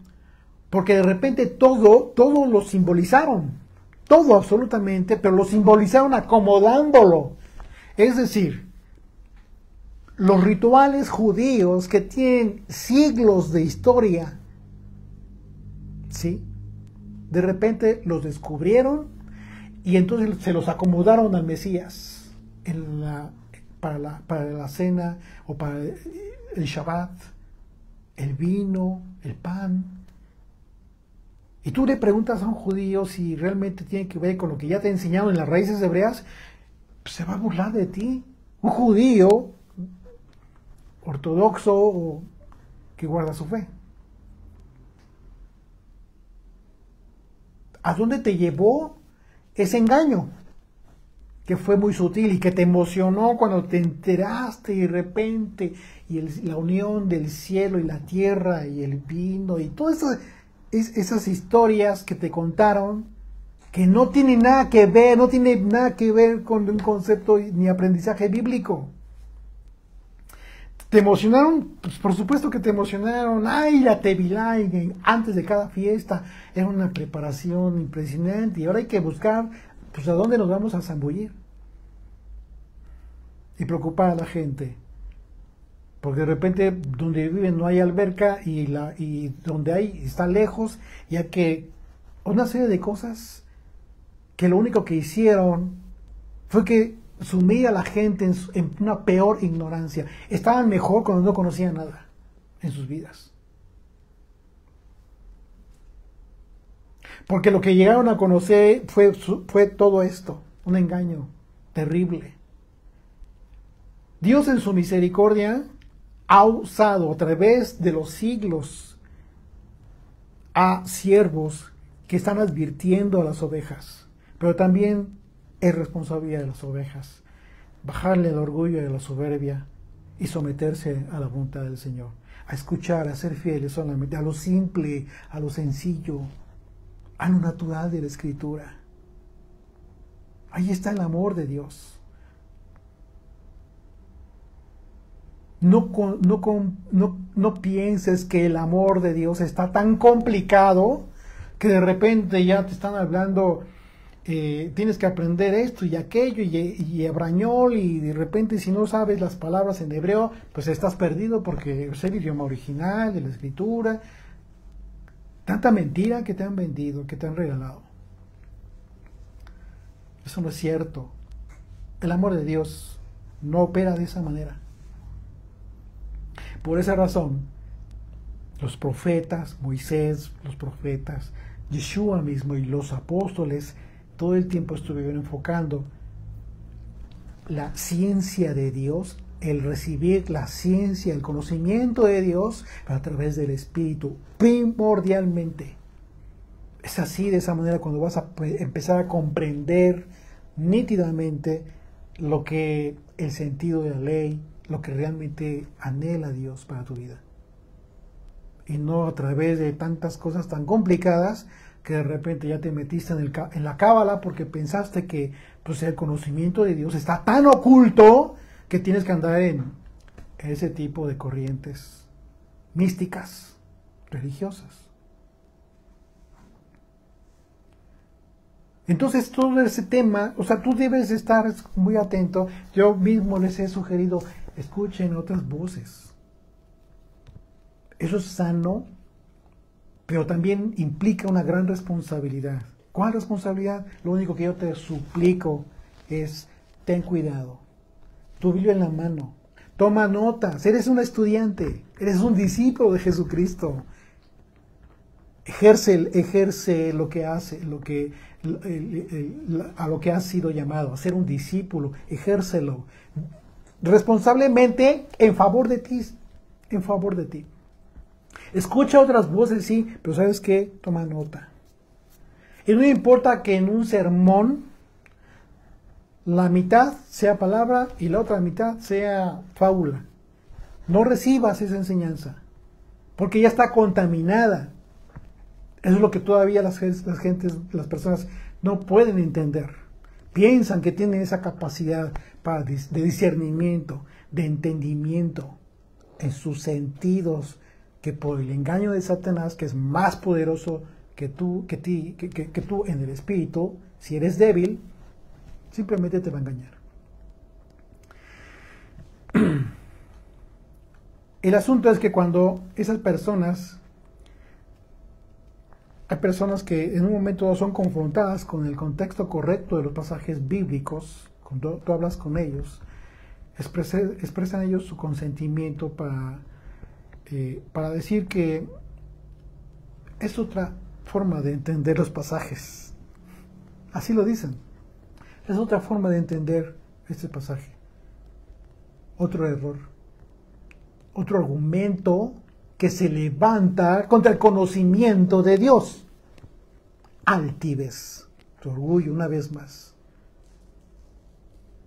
Porque de repente todo lo simbolizaron. Todo absolutamente, pero lo simbolizaron acomodándolo. Es decir, los rituales judíos que tienen siglos de historia, ¿sí? De repente los descubrieron y entonces se los acomodaron al Mesías para la cena o para el Shabbat, el vino, el pan. Y tú le preguntas a un judío si realmente tiene que ver con lo que ya te enseñaron en las raíces hebreas, pues se va a burlar de ti. Un judío ortodoxo o que guarda su fe. ¿A dónde te llevó ese engaño? Que fue muy sutil y que te emocionó cuando te enteraste y de repente, y la unión del cielo y la tierra y el vino y todas esas historias que te contaron, que no tienen nada que ver, no tiene nada que ver con un concepto ni aprendizaje bíblico. ¿Te emocionaron? Pues por supuesto que te emocionaron. ¡Ay, la Tevilá! Antes de cada fiesta era una preparación impresionante. Y ahora hay que buscar, pues, a dónde nos vamos a zambullir. Y preocupar a la gente. porque de repente donde viven no hay alberca y donde hay está lejos, ya que una serie de cosas que lo único que hicieron fue que sumía a la gente en una peor ignorancia. Estaban mejor cuando no conocían nada en sus vidas. Porque lo que llegaron a conocer fue todo esto, un engaño terrible. Dios en su misericordia ha usado a través de los siglos a siervos que están advirtiendo a las ovejas, pero también es responsabilidad de las ovejas bajarle el orgullo y la soberbia y someterse a la voluntad del Señor, a escuchar, a ser fieles solamente a lo simple, a lo sencillo, a lo natural de la Escritura. Ahí está el amor de Dios. No pienses que el amor de Dios está tan complicado que de repente ya te están hablando, tienes que aprender esto y aquello y hebrañol, y de repente si no sabes las palabras en hebreo, pues estás perdido porque es el idioma original de la Escritura. Tanta mentira que te han vendido, que te han regalado. Eso no es cierto. El amor de Dios no opera de esa manera. Por esa razón, los profetas, Moisés, los profetas, Yeshua mismo y los apóstoles, todo el tiempo estuvieron enfocando la ciencia de Dios, el recibir la ciencia, el conocimiento de Dios a través del Espíritu, primordialmente. Es así, de esa manera, cuando vas a empezar a comprender nítidamente lo que el sentido de la ley, lo que realmente anhela Dios para tu vida. Y no a través de tantas cosas tan complicadas que de repente ya te metiste en la cábala porque pensaste que pues, el conocimiento de Dios está tan oculto que tienes que andar en ese tipo de corrientes místicas, religiosas. Entonces todo ese tema, o sea, tú debes estar muy atento. Yo mismo les he sugerido, escuchen otras voces. Eso es sano, pero también implica una gran responsabilidad. ¿Cuál responsabilidad? Lo único que yo te suplico es, ten cuidado. Tu Biblia en la mano. Toma notas. Eres un estudiante. Eres un discípulo de Jesucristo. Ejerce lo que hace, a lo que has sido llamado, a ser un discípulo. Ejércelo responsablemente en favor de ti. En favor de ti. Escucha otras voces, sí, pero ¿sabes qué? Toma nota. Y no importa que en un sermón la mitad sea palabra y la otra mitad sea fábula. No recibas esa enseñanza, porque ya está contaminada. Eso es lo que todavía las personas no pueden entender. Piensan que tienen esa capacidad de discernimiento, de entendimiento en sus sentidos, que por el engaño de Satanás, que es más poderoso que tú en el espíritu, si eres débil, simplemente te va a engañar. El asunto es que cuando esas personas, hay personas que en un momento son confrontadas con el contexto correcto de los pasajes bíblicos, cuando tú hablas con ellos, expresan ellos su consentimiento para decir que es otra forma de entender los pasajes. Así lo dicen. Es otra forma de entender este pasaje. Otro error. Otro argumento que se levanta contra el conocimiento de Dios. Altivez. Tu orgullo, una vez más.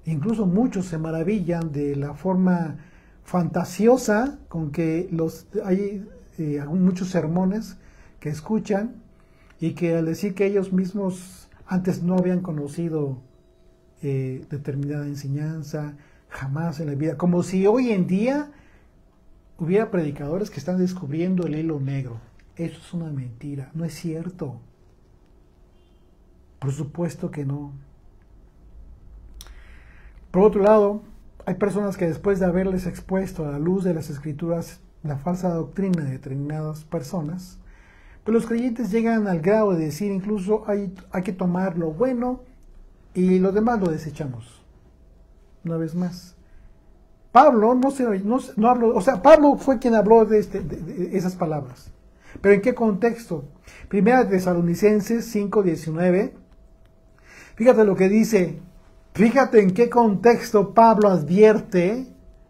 Incluso muchos se maravillan de la forma fantasiosa con que hay muchos sermones que escuchan, y que al decir que ellos mismos antes no habían conocido determinada enseñanza, jamás en la vida, como si hoy en día hubiera predicadores que están descubriendo el hilo negro. Eso es una mentira, no es cierto. Por supuesto que no. Por otro lado, hay personas que después de haberles expuesto a la luz de las escrituras la falsa doctrina de determinadas personas, pues los creyentes llegan al grado de decir incluso hay que tomar lo bueno y lo demás lo desechamos. Una vez más, Pablo no habló, o sea, Pablo fue quien habló de esas palabras. ¿Pero en qué contexto? Primera Tesalonicenses 5:19. Fíjate lo que dice. Fíjate en qué contexto Pablo advierte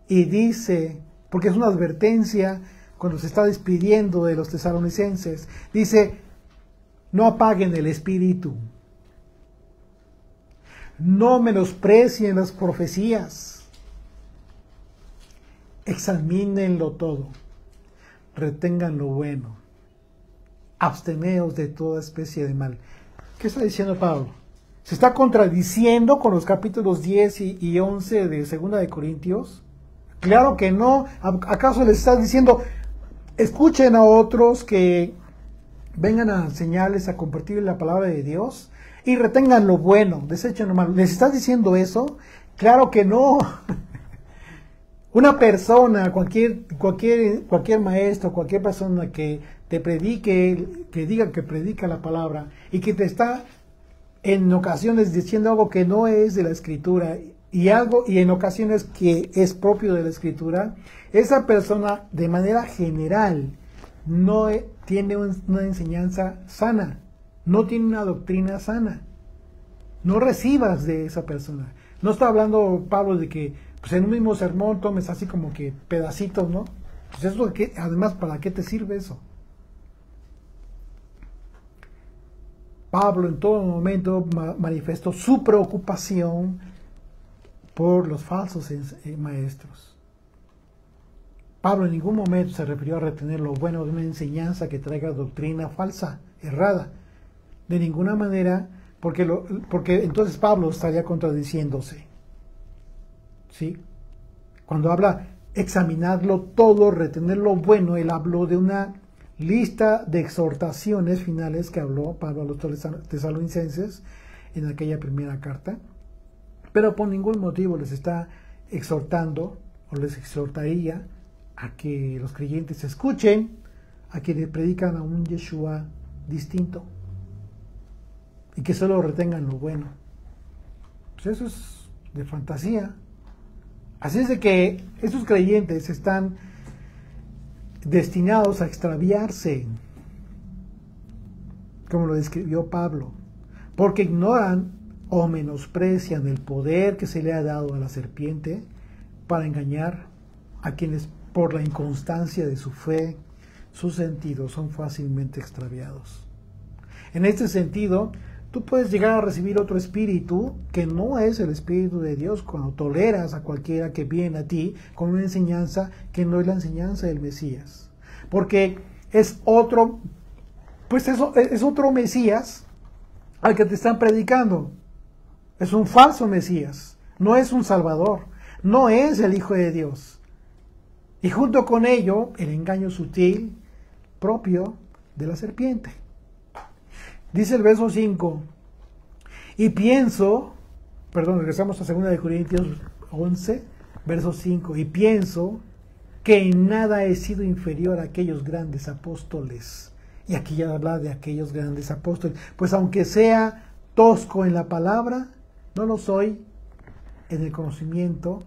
y dice, porque es una advertencia cuando se está despidiendo de los tesalonicenses. Dice, no apaguen el espíritu. No menosprecien las profecías. Examínenlo todo. Retengan lo bueno. Absteneos de toda especie de mal. ¿Qué está diciendo Pablo? ¿Se está contradiciendo con los capítulos 10 y 11 de 2 de Corintios? Claro que no. ¿Acaso les está diciendo, escuchen a otros que vengan a enseñarles, a compartir la palabra de Dios y retengan lo bueno, desechen lo malo? ¿Les está diciendo eso? Claro que no. Una persona, cualquier maestro, cualquier persona que te predique, que diga que predica la palabra y que te está en ocasiones diciendo algo que no es de la Escritura y en ocasiones que es propio de la Escritura, esa persona de manera general no tiene una enseñanza sana, no tiene una doctrina sana. No recibas de esa persona. No está hablando Pablo de que pues en un mismo sermón tomes así como que pedacitos, ¿no? Pues eso, además, ¿para qué te sirve eso? Pablo en todo momento manifestó su preocupación por los falsos maestros. Pablo en ningún momento se refirió a retener lo bueno de una enseñanza que traiga doctrina falsa, errada. De ninguna manera, porque entonces Pablo estaría contradiciéndose. ¿Sí? Cuando habla examinarlo todo, retener lo bueno, él habló de una lista de exhortaciones finales que habló Pablo a los tesalonicenses en aquella primera carta, pero por ningún motivo les está exhortando o les exhortaría a que los creyentes escuchen a quienes predican a un Yeshua distinto y que solo retengan lo bueno. Pues eso es de fantasía. Así es de que esos creyentes están destinados a extraviarse, como lo describió Pablo, porque ignoran o menosprecian el poder que se le ha dado a la serpiente para engañar a quienes por la inconstancia de su fe, sus sentidos son fácilmente extraviados. En este sentido, tú puedes llegar a recibir otro espíritu que no es el espíritu de Dios cuando toleras a cualquiera que viene a ti con una enseñanza que no es la enseñanza del Mesías. Porque es otro Mesías al que te están predicando. Es un falso Mesías, no es un Salvador, no es el Hijo de Dios. Y junto con ello, el engaño sutil propio de la serpiente. Dice el verso 5, regresamos a 2 Corintios 11, verso 5, y pienso que en nada he sido inferior a aquellos grandes apóstoles. Y aquí ya habla de aquellos grandes apóstoles. Pues aunque sea tosco en la palabra, no lo soy en el conocimiento,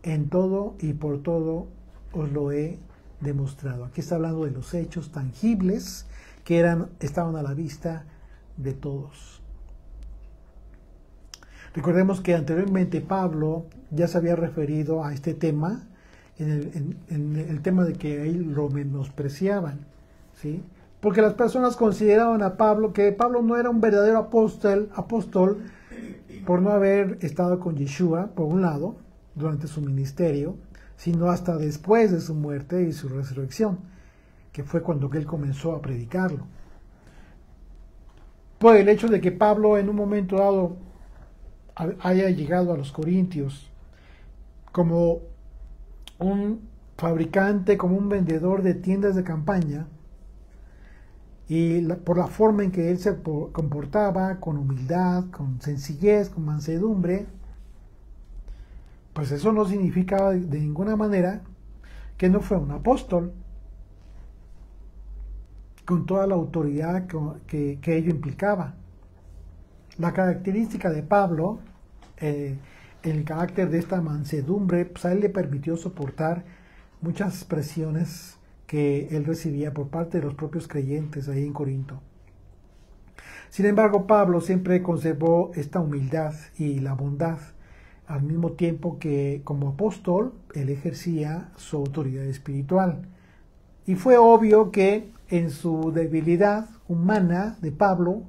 en todo y por todo os lo he demostrado. Aquí está hablando de los hechos tangibles que estaban a la vista de todos. Recordemos que anteriormente Pablo ya se había referido a este tema en el tema de que ahí lo menospreciaban, ¿sí? Porque las personas consideraban a Pablo que Pablo no era un verdadero apóstol por no haber estado con Yeshua, por un lado, durante su ministerio, sino hasta después de su muerte y su resurrección, que fue cuando él comenzó a predicarlo. Por el hecho de que Pablo en un momento dado haya llegado a los Corintios como un fabricante, como un vendedor de tiendas de campaña, y por la forma en que él se comportaba, con humildad, con sencillez, con mansedumbre, pues eso no significa de ninguna manera que no fue un apóstol, con toda la autoridad que ello implicaba. La característica de Pablo, el carácter de esta mansedumbre, pues a él le permitió soportar muchas presiones que él recibía por parte de los propios creyentes ahí en Corinto. Sin embargo, Pablo siempre conservó esta humildad y la bondad, al mismo tiempo que como apóstol él ejercía su autoridad espiritual. Y fue obvio que en su debilidad humana de Pablo,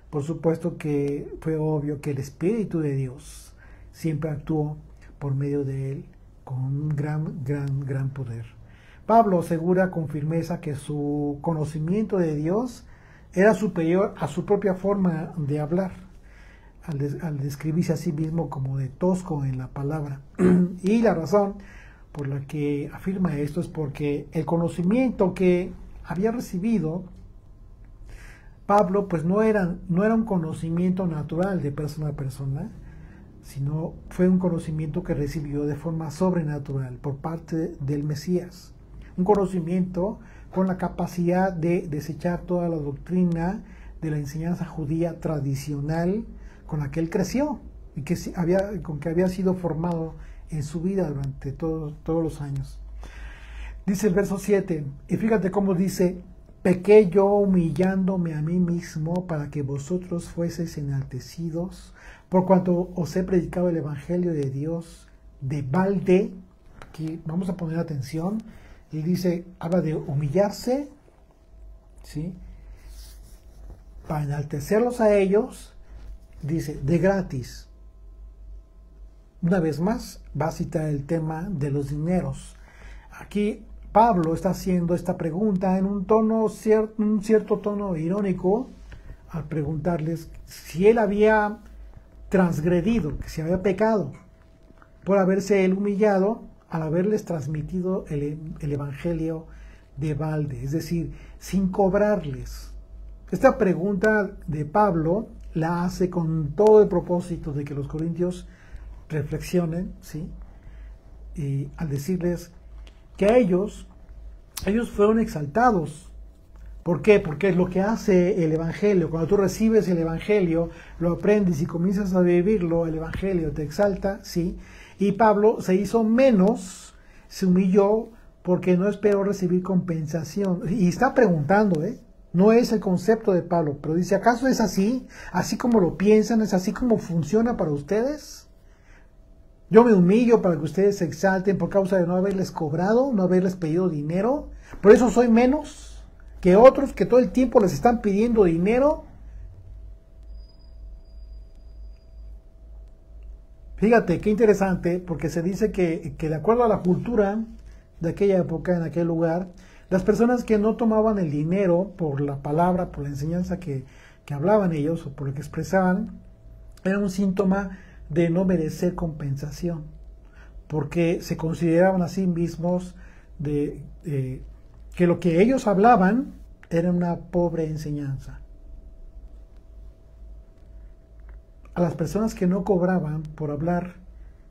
por supuesto que fue obvio que el Espíritu de Dios siempre actuó por medio de él con un gran poder. Pablo asegura con firmeza que su conocimiento de Dios era superior a su propia forma de hablar, al describirse a sí mismo como de tosco en la palabra. Y la razón por la que afirma esto es porque el conocimiento que había recibido Pablo pues no era un conocimiento natural de persona a persona, sino fue un conocimiento que recibió de forma sobrenatural por parte del Mesías. Un conocimiento con la capacidad de desechar toda la doctrina de la enseñanza judía tradicional con la que él creció y con que había sido formado en su vida durante todos los años. Dice el verso 7, y fíjate cómo dice: pequé yo humillándome a mí mismo para que vosotros fueseis enaltecidos, por cuanto os he predicado el Evangelio de Dios de balde. Aquí vamos a poner atención. Él dice, habla de humillarse, ¿sí?, para enaltecerlos a ellos, dice, de gratis. Una vez más, va a citar el tema de los dineros. Aquí Pablo está haciendo esta pregunta en un cierto tono irónico, al preguntarles si él había transgredido, que si había pecado, por haberse él humillado al haberles transmitido el Evangelio de balde, es decir, sin cobrarles. Esta pregunta de Pablo la hace con todo el propósito de que los corintios reflexionen, ¿sí?, y al decirles que ellos fueron exaltados. ¿Por qué? Porque lo que hace el Evangelio, cuando tú recibes el Evangelio, lo aprendes y comienzas a vivirlo, el Evangelio te exalta, ¿sí? Y Pablo se hizo menos, se humilló porque no esperó recibir compensación. Y está preguntando, no es el concepto de Pablo, pero dice, ¿acaso es así? ¿Así como lo piensan? ¿Es así como funciona para ustedes? Yo me humillo para que ustedes se exalten por causa de no haberles cobrado, no haberles pedido dinero. Por eso soy menos que otros que todo el tiempo les están pidiendo dinero. Fíjate, qué interesante, porque se dice que de acuerdo a la cultura de aquella época, en aquel lugar, las personas que no tomaban el dinero por la palabra, por la enseñanza que hablaban ellos o por lo que expresaban, era un síntoma de no merecer compensación, porque se consideraban a sí mismos que lo que ellos hablaban era una pobre enseñanza. A las personas que no cobraban por hablar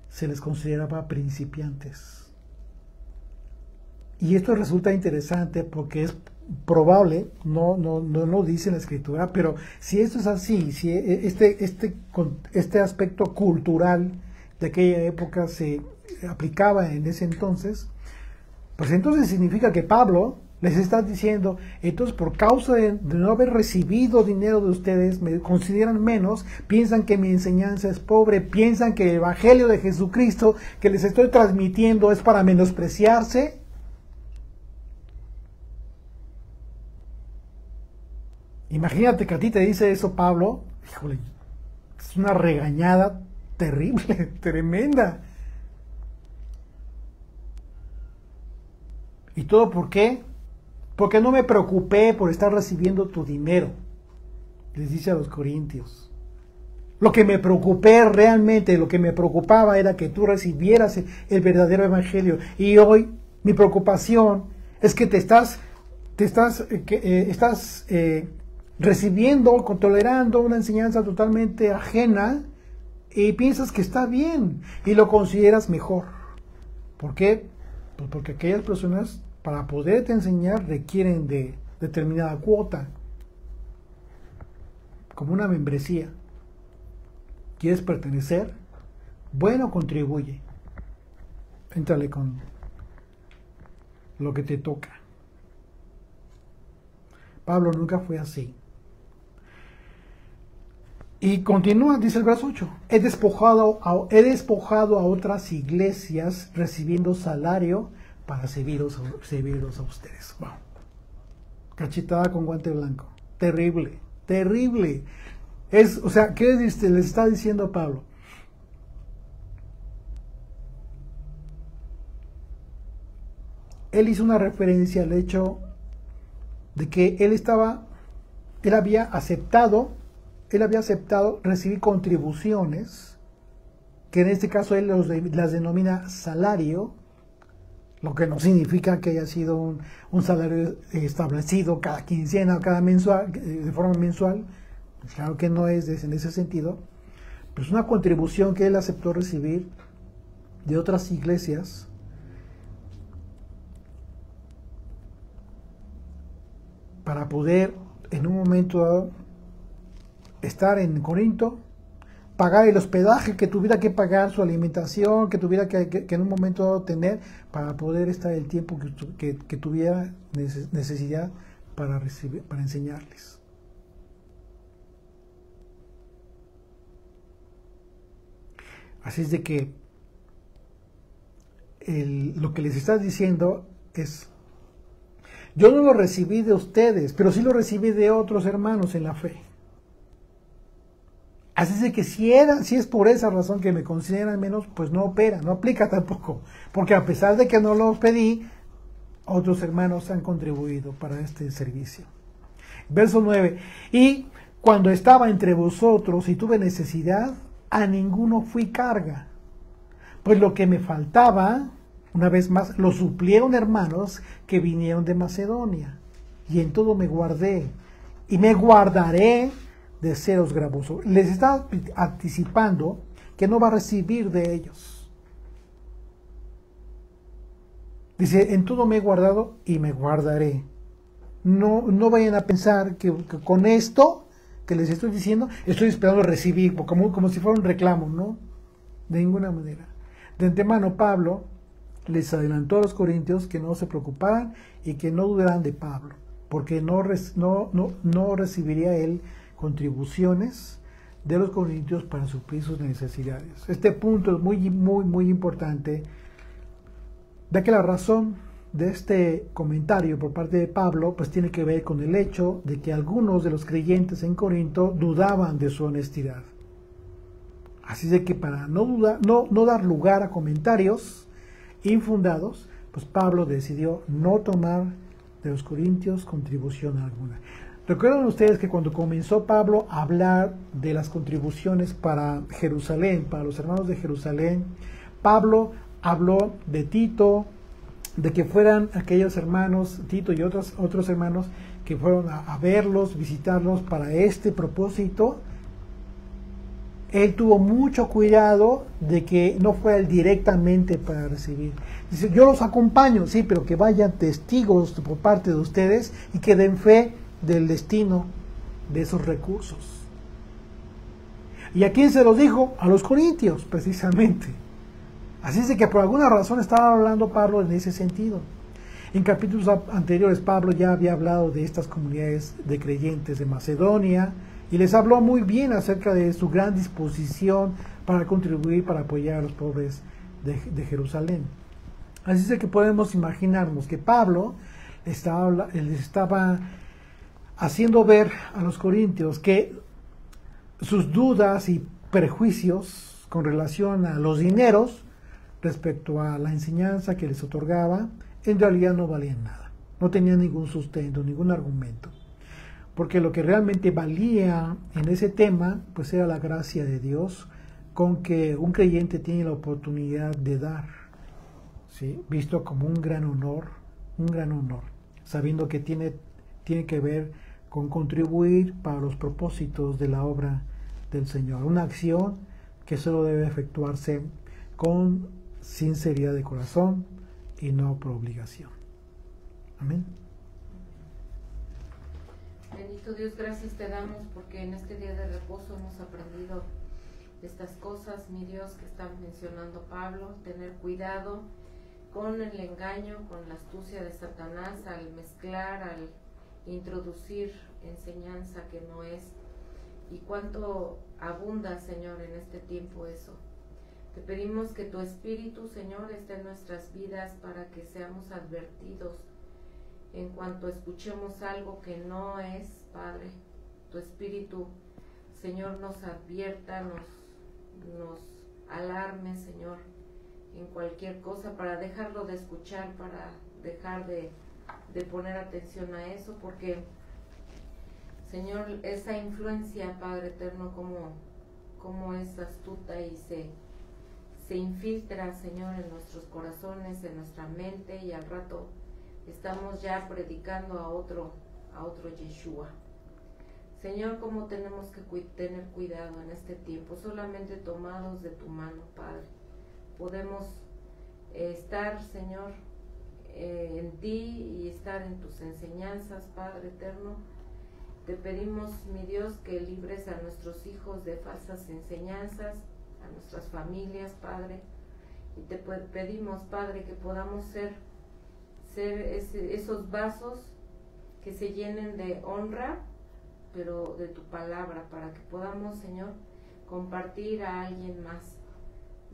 se les consideraba principiantes. Y esto resulta interesante porque es probable, no lo dice la Escritura, pero si esto es así, si este aspecto cultural de aquella época se aplicaba en ese entonces, pues entonces significa que Pablo les está diciendo, entonces por causa de no haber recibido dinero de ustedes, me consideran menos, piensan que mi enseñanza es pobre, piensan que el Evangelio de Jesucristo que les estoy transmitiendo es para menospreciarse. Imagínate que a ti te dice eso Pablo, híjole, es una regañada terrible, tremenda. ¿Y todo por qué? Porque no me preocupé por estar recibiendo tu dinero, les dice a los corintios. Lo que me preocupé realmente, lo que me preocupaba era que tú recibieras el verdadero evangelio. Y hoy mi preocupación es que estás recibiendo, tolerando una enseñanza totalmente ajena y piensas que está bien y lo consideras mejor. ¿Por qué? Pues porque aquellas personas, para poderte enseñar, requieren de determinada cuota, como una membresía. ¿Quieres pertenecer? Bueno, contribuye. Éntrale con lo que te toca. Pablo nunca fue así. Y continúa, dice el verso 8. He despojado a otras iglesias recibiendo salario para serviros a ustedes. Wow. Cachetada con guante blanco. Terrible, terrible. O sea, ¿qué les está diciendo Pablo? Él hizo una referencia al hecho de que él había aceptado recibir contribuciones, que en este caso él las denomina salario, lo que no significa que haya sido un salario establecido cada quincena o cada mensual, de forma mensual. Claro que no es en ese sentido, pero es una contribución que él aceptó recibir de otras iglesias para poder en un momento dado estar en Corinto, pagar el hospedaje que tuviera que pagar, su alimentación que tuviera que en un momento dado tener, para poder estar el tiempo que tuviera necesidad para enseñarles. Así es de que lo que les está diciendo es: yo no lo recibí de ustedes, pero sí lo recibí de otros hermanos en la fe. Así es de que si es por esa razón que me consideran menos, pues no opera, no aplica tampoco. Porque a pesar de que no lo pedí, otros hermanos han contribuido para este servicio. Verso 9. Y cuando estaba entre vosotros y tuve necesidad, a ninguno fui carga. Pues lo que me faltaba, una vez más, lo suplieron hermanos que vinieron de Macedonia. Y en todo me guardé. Y me guardaré de seros gravosos. Les está anticipando que no va a recibir de ellos. Dice, en todo me he guardado y me guardaré. No vayan a pensar que con esto que les estoy diciendo, estoy esperando recibir, como si fuera un reclamo, ¿no? De ninguna manera. De antemano, Pablo les adelantó a los corintios que no se preocuparan y que no dudaran de Pablo, porque no recibiría él contribuciones de los corintios para suplir sus necesidades. Este punto es muy importante, ya que la razón de este comentario por parte de Pablo pues tiene que ver con el hecho de que algunos de los creyentes en Corinto dudaban de su honestidad. Así de que para no dar lugar a comentarios infundados, pues Pablo decidió no tomar de los corintios contribución alguna. Recuerdan ustedes que cuando comenzó Pablo a hablar de las contribuciones para Jerusalén, para los hermanos de Jerusalén, Pablo habló de Tito, de que fueran aquellos hermanos, Tito y otros hermanos, que fueron a verlos, visitarlos para este propósito. Él tuvo mucho cuidado de que no fuera él directamente para recibir. Dice, yo los acompaño, sí, pero que vayan testigos por parte de ustedes y que den fe del destino de esos recursos. ¿Y a quién se los dijo? A los corintios, precisamente. Así es de que por alguna razón estaba hablando Pablo en ese sentido. En capítulos anteriores Pablo ya había hablado de estas comunidades de creyentes de Macedonia y les habló muy bien acerca de su gran disposición para contribuir, para apoyar a los pobres de Jerusalén. Así es de que podemos imaginarnos que Pablo les estaba haciendo ver a los corintios que sus dudas y prejuicios con relación a los dineros respecto a la enseñanza que les otorgaba, en realidad no valían nada. No tenían ningún sustento, ningún argumento. Porque lo que realmente valía en ese tema, pues era la gracia de Dios, con que un creyente tiene la oportunidad de dar, ¿sí? Visto como un gran honor, sabiendo que tiene que ver con contribuir para los propósitos de la obra del Señor. Una acción que solo debe efectuarse con sinceridad de corazón y no por obligación. Amén.
Bendito Dios, gracias te damos porque en este día de reposo hemos aprendido estas cosas, mi Dios, que está mencionando Pablo, tener cuidado con el engaño, con la astucia de Satanás al mezclar, al introducir enseñanza que no es, y cuánto abunda, Señor, en este tiempo eso. Te pedimos que tu Espíritu, Señor, esté en nuestras vidas para que seamos advertidos en cuanto escuchemos algo que no es, Padre. Tu Espíritu, Señor, nos advierta, nos alarme, Señor, en cualquier cosa, para dejarlo de escuchar, para dejar de poner atención a eso, porque, Señor, esa influencia, Padre eterno, como es astuta y se infiltra, Señor, en nuestros corazones, en nuestra mente, y al rato estamos ya predicando a otro Yeshua. Señor, cómo tenemos que tener cuidado en este tiempo, solamente tomados de tu mano, Padre. Podemos estar, Señor, en ti y estar en tus enseñanzas, Padre eterno. Te pedimos, mi Dios, que libres a nuestros hijos de falsas enseñanzas, a nuestras familias, Padre. Y te pedimos, Padre, que podamos ser esos vasos que se llenen de honra, pero de tu palabra, para que podamos, Señor, compartir a alguien más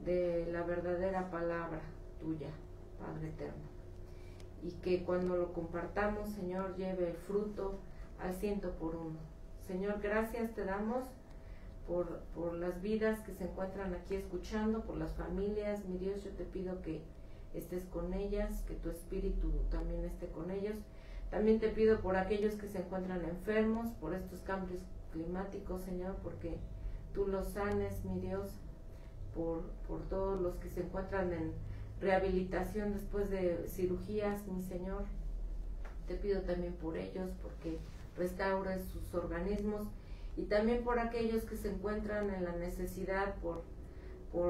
de la verdadera palabra tuya, Padre eterno. Y que cuando lo compartamos, Señor, lleve el fruto al 100 por 1. Señor, gracias te damos por las vidas que se encuentran aquí escuchando, por las familias. Mi Dios, yo te pido que estés con ellas, que tu Espíritu también esté con ellos. También te pido por aquellos que se encuentran enfermos, por estos cambios climáticos, Señor, porque tú los sanes, mi Dios, por todos los que se encuentran en rehabilitación después de cirugías, mi Señor. Te pido también por ellos, porque restaures sus organismos, y también por aquellos que se encuentran en la necesidad por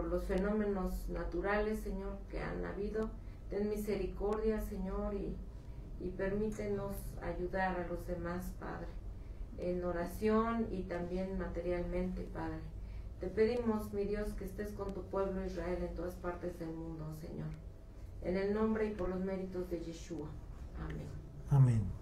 los fenómenos naturales, Señor, que han habido. Ten misericordia, Señor, y permítenos ayudar a los demás, Padre, en oración y también materialmente, Padre. Te pedimos, mi Dios, que estés con tu pueblo Israel en todas partes del mundo, Señor. En el nombre y por los méritos de Yeshua. Amén.
Amén.